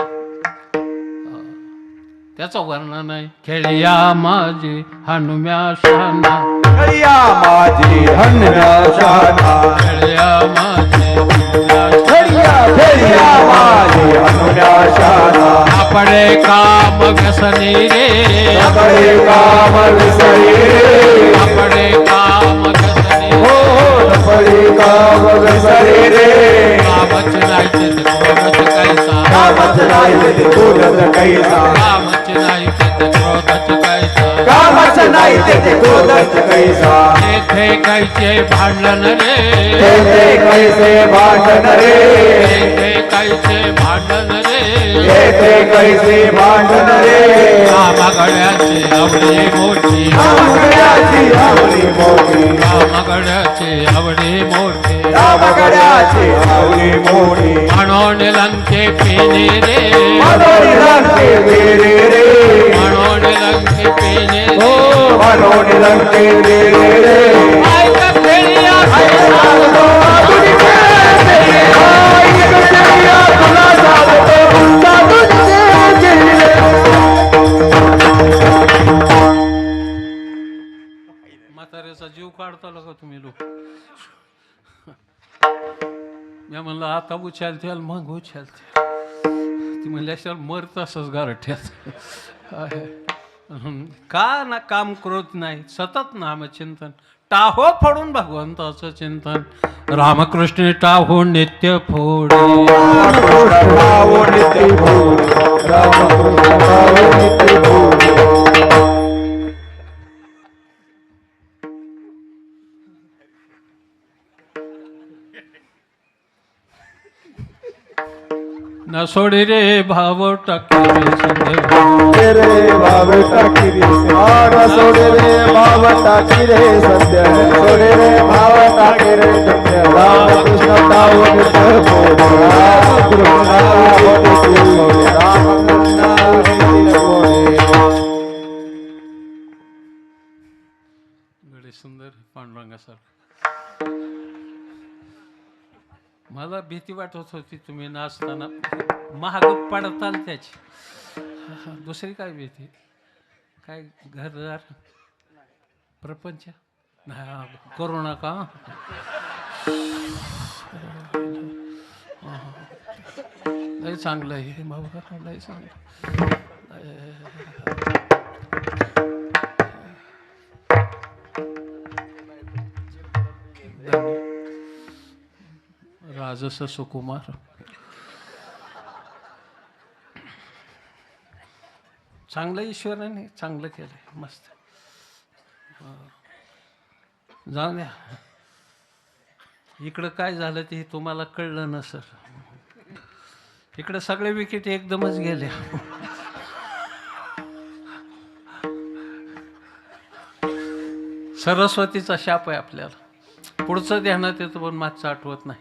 त्याचं वर्णन आहे. खेळया माझी हनुम्या शाना, खेळया माझी हनुम्या शाना, खेळया माझी खेळया माझी हनुम्या शाना. आपडे काम व्यसनी रे, आपडे काम विसरी रे, आपडे काम व्यसनी हो आपडे काम विसरी रे. कामच नाही ते क्रोधच कैसा, कामच नाही ते क्रोधच कैसा, कामच नाही ते क्रोधच कैसा, कामच नाही ते क्रोधच कैसा. येथे कैचे भांडण रे, तेथे कैसे भांडण रे, येथे कैचे भांडण रे. तेथे कैसे भांडण रे. कामगड्याची आवडी मोठी, रामगडाची आवडी मोठी, कामगड्याची आवडी मोठी. रामगडाची आवडी मोठी, म्हणून लंके पेने रे, मनोरी लंके वेरे रे, म्हणून लंके पेने रे. हो मनोरी लंके वेरे रे. ऐका खेळया साधुनी खेळते, ऐक खेळया तुला साधतो, साधुनी खेळते. म्हाताऱ्याचा जीव काढता का तुम्ही लोक. मी म्हणलं आता उचलते मग उचलते. ती म्हणली असेल मरत असंच गारठ्यात. का ना काम क्रोध नाही, सतत नामचिंतन. टाहो फोडून भगवंताचं चिंतन. रामकृष्ण टाहो नित्य फोडे, रामकृष्ण नित्य फोडे, रामकृष्ण नित्य फोडे. न सोडी रे भाव टाके रे भाव टाकी रे सोडे रे भाव टाकी रे सत्य सोडे रे भाव टाकी रे सत्य राम कृष्ण नाव नित्य बोले राम कृष्ण नाव नित्य बोले राम कृष्ण नाव नित्य बोले गडे सुंदर पांडुरंगासारखं. मला भीती वाटत होती तुम्ही नाचताना महाग पडताल त्याची. दुसरी काय भीती काय घरदार प्रपंच कोरोना का लय चांगलं आहे बाबा लय चांगलं. राजस सुकुमार चांगलं ईश्वराने चांगलं केलंय मस्त. जाऊ द्या इकडं काय झालं ते तुम्हाला कळलं ना सर. इकडे सगळे विकेट एकदमच गेल्या. सरस्वतीचा शाप आहे आपल्याला. पुढचं ध्यानात येतं पण मागचं आठवत नाही.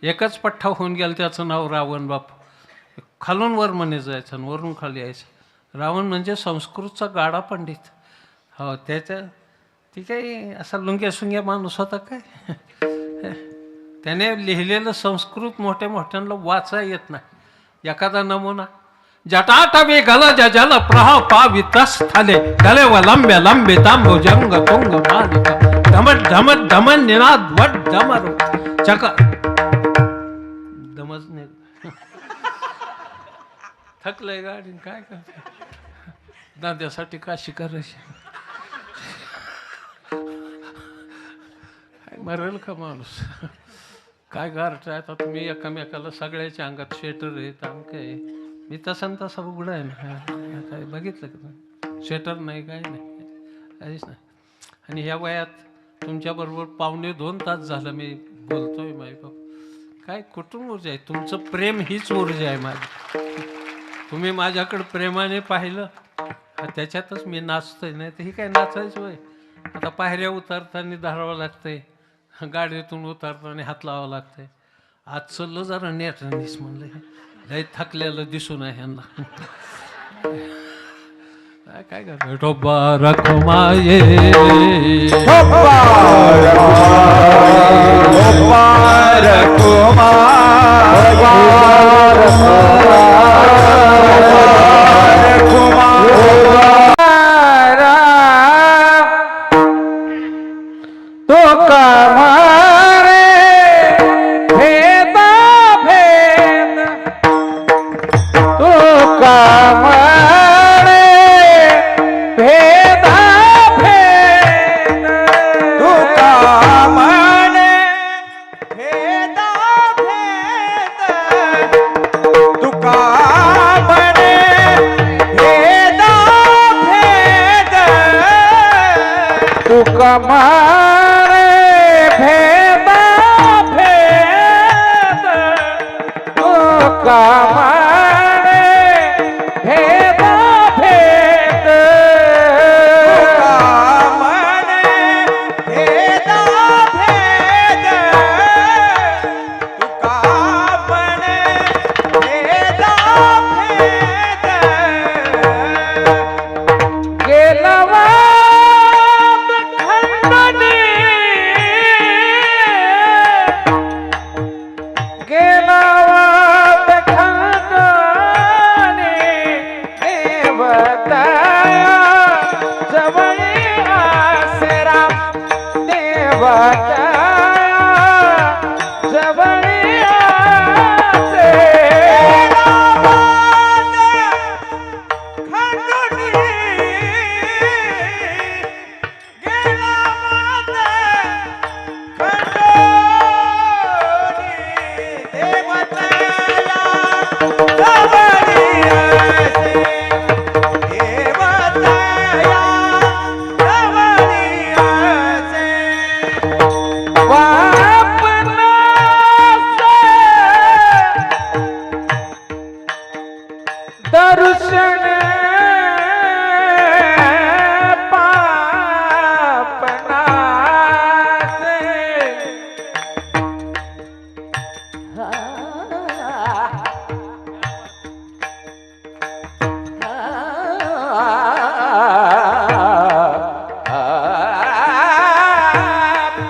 एकच पठ्ठा होऊन गेला त्याचं नाव रावण बाप. खालून वर म्हणे जायचं आणि वरून खाली यायचं. रावण म्हणजे संस्कृतचा गाडा पंडित. हो त्याच्या ती काही असा लुंग्या सुंग्या माणूस होता काय. त्याने लिहिलेलं संस्कृत मोठ्या मोठ्यांना वाचा येत नाही. एखादा नमुना जटाटवी गल जल प्रह पावितस थाले गले व लंबे लंबे तांबो जंग तुंग मालिका धमट धमट धमन निनाद वट धमर चक दमच नाही. थकलंय गाडी काय करते. दाद्यासाठी काशी करायची. मरेल का माणूस. काय गारठ आहे आता. तुम्ही एकमेकाला सगळ्याच्या अंगात स्वेटर आहे आमक आहे. मी तसा न तसा उघडा आहे ना. काय बघितलं का तुम्ही. स्वेटर नाही काय नाही काहीच नाही. आणि ह्या वयात तुमच्याबरोबर 1.5-2 तास झालं मी बोलतोय माई बाप. काय कुठून ऊर्जा आहे. तुमचं प्रेम हीच ऊर्जा आहे माझी. तुम्ही माझ्याकडं प्रेमाने पाहिलं त्याच्यातच मी नाचतोय. नाही तर ही काय नाचायचं वय. आता पायऱ्या उतरताना धरावं लागतंय. गाडीतून उतरताना हात लावावं लागतंय. आज चाललं जरा नेटनीस म्हणलं लय थकलेलं दिसून आहे ह्यांना. काय करतो टोबा रखमाये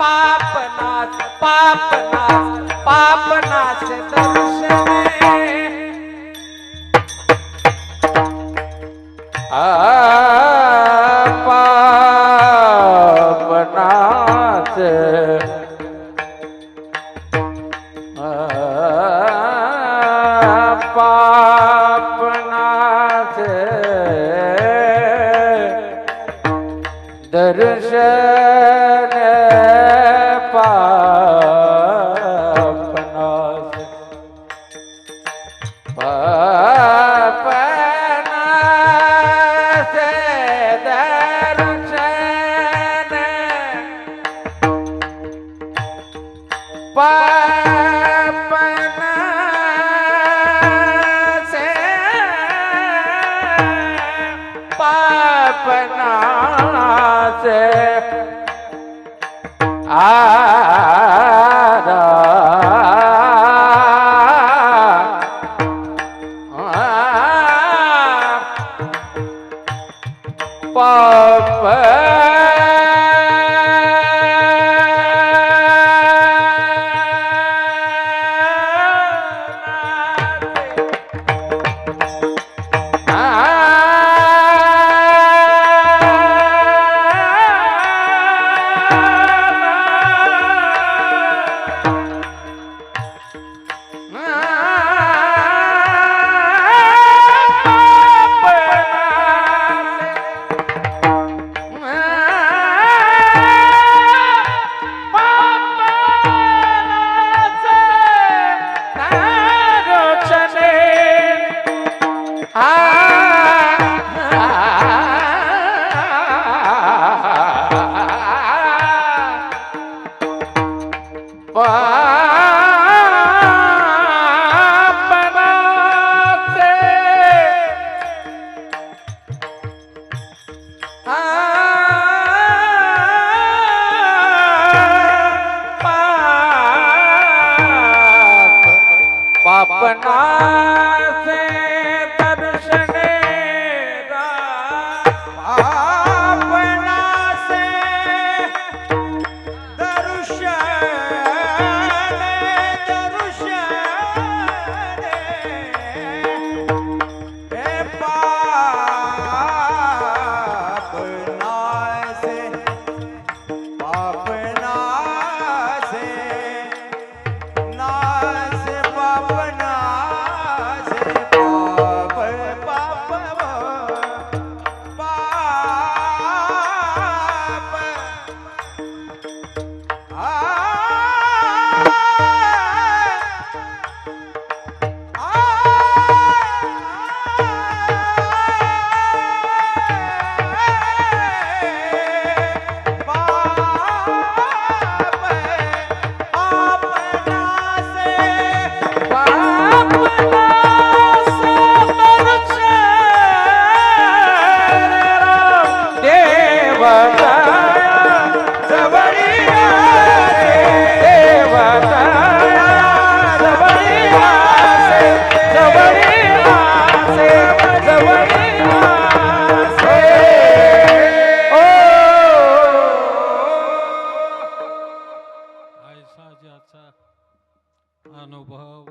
पापनाश पापनाश पापनाश दर्शने पापनाश पापनाश दर्शन पापनाश पापनाश दर्शन पापनाश पापनाश पाप पापनाश दर्शने पापनाश अनुभव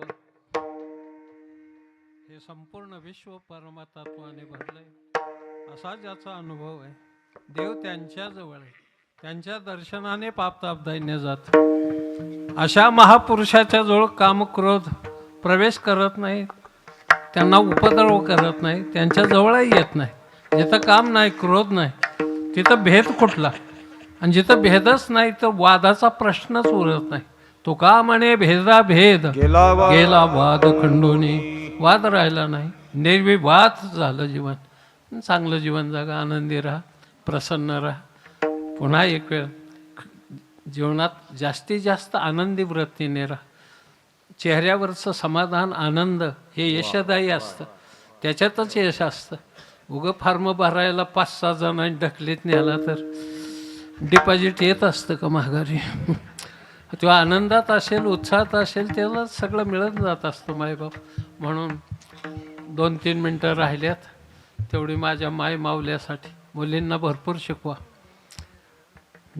हे संपूर्ण विश्व परमतत्वाने भरलंय असा ज्याचा अनुभव आहे देव त्यांच्या जवळ आहे, त्यांच्या दर्शनाने पापतापदैन्य जात. अशा महापुरुषाच्या जवळ काम क्रोध प्रवेश करत नाही, त्यांना उपद्रव करत नाही, त्यांच्या जवळही येत नाही. जिथं काम नाही, क्रोध नाही, तिथं भेद कुठला? आणि जिथं भेदच नाही तर वादाचा प्रश्नच उरत नाही. तो का म्हणे भेदा भेद गेला वाद खंडोनी, वाद राहिला नाही, निर्विवाद झालं जीवन. चांगलं जीवन जगा, आनंदी राहा, प्रसन्न राहा. पुन्हा एक वेळ जीवनात जास्तीत जास्त आनंदी वृत्तीने राहा. चेहऱ्यावरचं समाधान आनंद हे यशदायी असतं, त्याच्यातच यश असतं. उगं फॉर्म भरायला 5-6 जणांनी ढकलीत न्याला तर डिपॉझिट येत असतं का माघारी? तो आनंदात असेल, उत्साहात असेल, त्याला सगळं मिळत जात असतं मायबाप. म्हणून 2-3 मिनटं राहिल्यात, तेवढी माझ्या माय मावल्यासाठी मुलींना भरपूर शिकवा.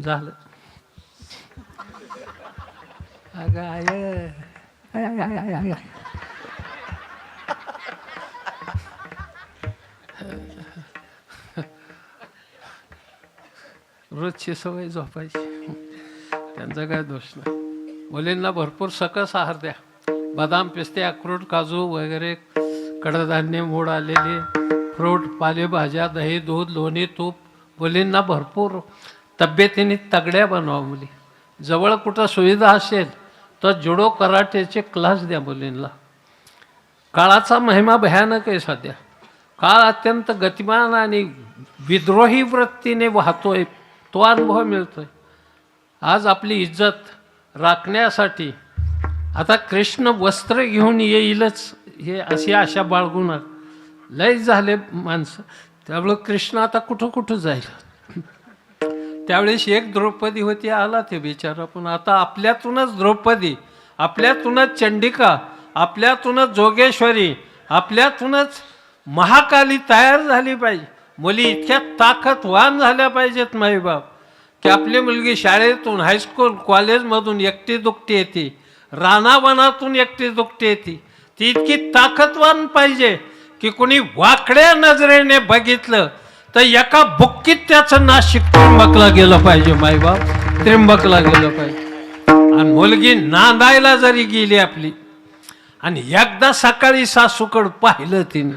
झालं. अगं आय रोजची सवय झोपायची, त्यांचा काय दोष नाही. मुलींना भरपूर सकस आहार द्या. बदाम, पिस्ते, अक्रोड, काजू वगैरे, कडधान्य, मोड आलेले फ्रूट, पालेभाज्या, दही, दूध, लोणी, तूप. मुलींना भरपूर तब्येतीने तगड्या बनवा. मुली जवळ कुठं सुविधा असेल तर जुडो कराटेचे क्लास द्या मुलींना. काळाचा महिमा भयानक आहे सध्या. काळ अत्यंत गतिमान आणि विद्रोही वृत्तीने वाहतोय, तो अनुभव मिळतोय. आज आपली इज्जत राखण्यासाठी आता कृष्ण वस्त्र घेऊन येईलच हे अशी आशा बाळगून लय झाले माणसं. त्यामुळं कृष्ण आता कुठं कुठं जाईल. त्यावेळेस एक द्रौपदी होती, आला ते बिचारा. पण आता आपल्यातूनच द्रौपदी, आपल्यातूनच चंडिका, आपल्यातूनच जोगेश्वरी, आपल्यातूनच महाकाली तयार झाली पाहिजे. मुली इतक्या ताकदवान झाल्या पाहिजेत माईबाप की आपली मुलगी शाळेतून, हायस्कूल, कॉलेजमधून एकटी दुकटी येते, रानावनातून एकटी दुकटी येते. ती इतकी ताकदवान पाहिजे की कोणी वाकड्या नजरेने बघितलं तर एका बुक्कीत त्याचं नाशिक त्र्यंबकला गेलं पाहिजे. माईबाप त्र्यंबकला गेलं पाहिजे. आणि मुलगी नांदायला जरी गेली आपली आणि एकदा सकाळी सासूकड पाहिलं तिने,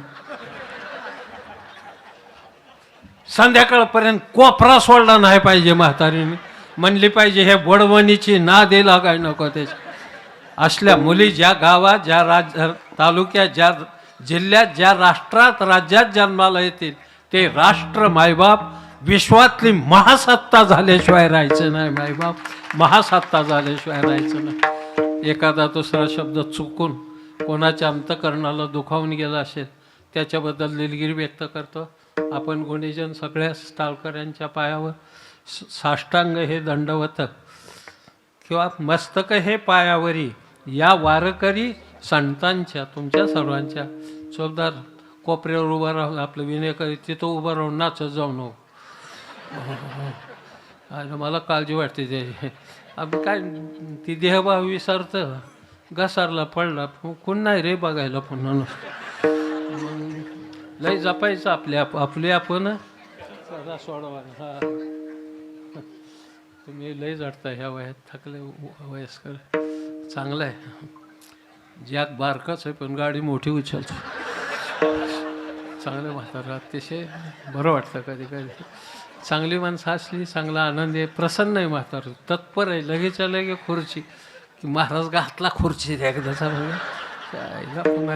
संध्याकाळपर्यंत कोपरा सोडला नाही पाहिजे. म्हातारीने म्हणली पाहिजे हे वडवणीची नादे लागाय नको. त्याची असल्या मुली ज्या गावात, ज्या राज्य तालुक्यात, ज्या जिल्ह्यात, ज्या राष्ट्रात, राज्यात जन्माला येतील ते राष्ट्र मायबाप विश्वातली महासत्ता झाल्याशिवाय राहायचं नाही. मायबाप महासत्ता झाल्याशिवाय राहायचं नाही. एखादा दुसरा शब्द चुकून कोणाच्या अंतकरणाला दुखावून गेला असेल त्याच्याबद्दल दिलगिरी व्यक्त करतो. आपण गुणीजन सगळ्या टाळकऱ्यांच्या पायावर साष्टांग हे दंडवत किंवा मस्तक हे पायावरी या वारकरी संतांच्या, तुमच्या सर्वांच्या. चोपदार कोपऱ्यावर उभं राहून आपलं विनय करीत तिथं उभं राहून नाचत जाऊ नको. आणि मला काळजी वाटते त्याची. आपण काय ती देहभाव विसरतं, घसारला पडला कोण नाही रे बघायला पुन्हा. लय जपायचं आपले आपण सोडवा. हा तुम्ही लय जडता ह्या वयात, थकले वयस्कर. चांगलं आहे, जॅक बारकच आहे पण गाडी मोठी उचलतो. चांगलं म्हातारं अतिशय बरं वाटतं कधी कधी. चांगली माणसं असली, चांगला आनंद आहे, प्रसन्न आहे म्हातारं, तत्पर आहे. लगेच्या लगे खुर्ची की महाराज घातला खुर्ची एकदाचा पुन्हा.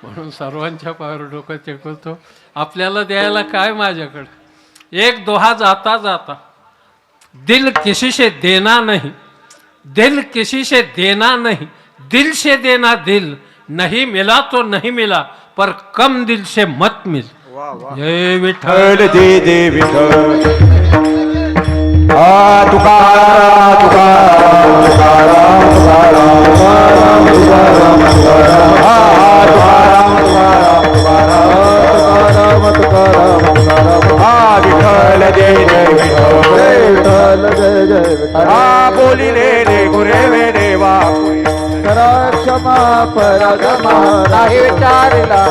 म्हणून सर्वांच्या पायावर डोकं टेकवतो. आपल्याला द्यायला काय माझ्याकडं. एक दोहा जाता जाता, दिल किसी से देना नहीं, दिल किसी से देना नहीं, दिल से देना दिल, नहीं मिला तो नहीं मिला पर कम दिल से मत मिल. जय विठ्ठल जय जय विठ्ठल. तुकाराम तुकाराम तुकाराम तुकाराम तुकाराम तुकाराम तुकाराम विठ्ठल जय जय विठ्ठल जय जय विठ्ठल. बोलिले रे गुरे देवा करा क्षमा परागमा नाही विचारला.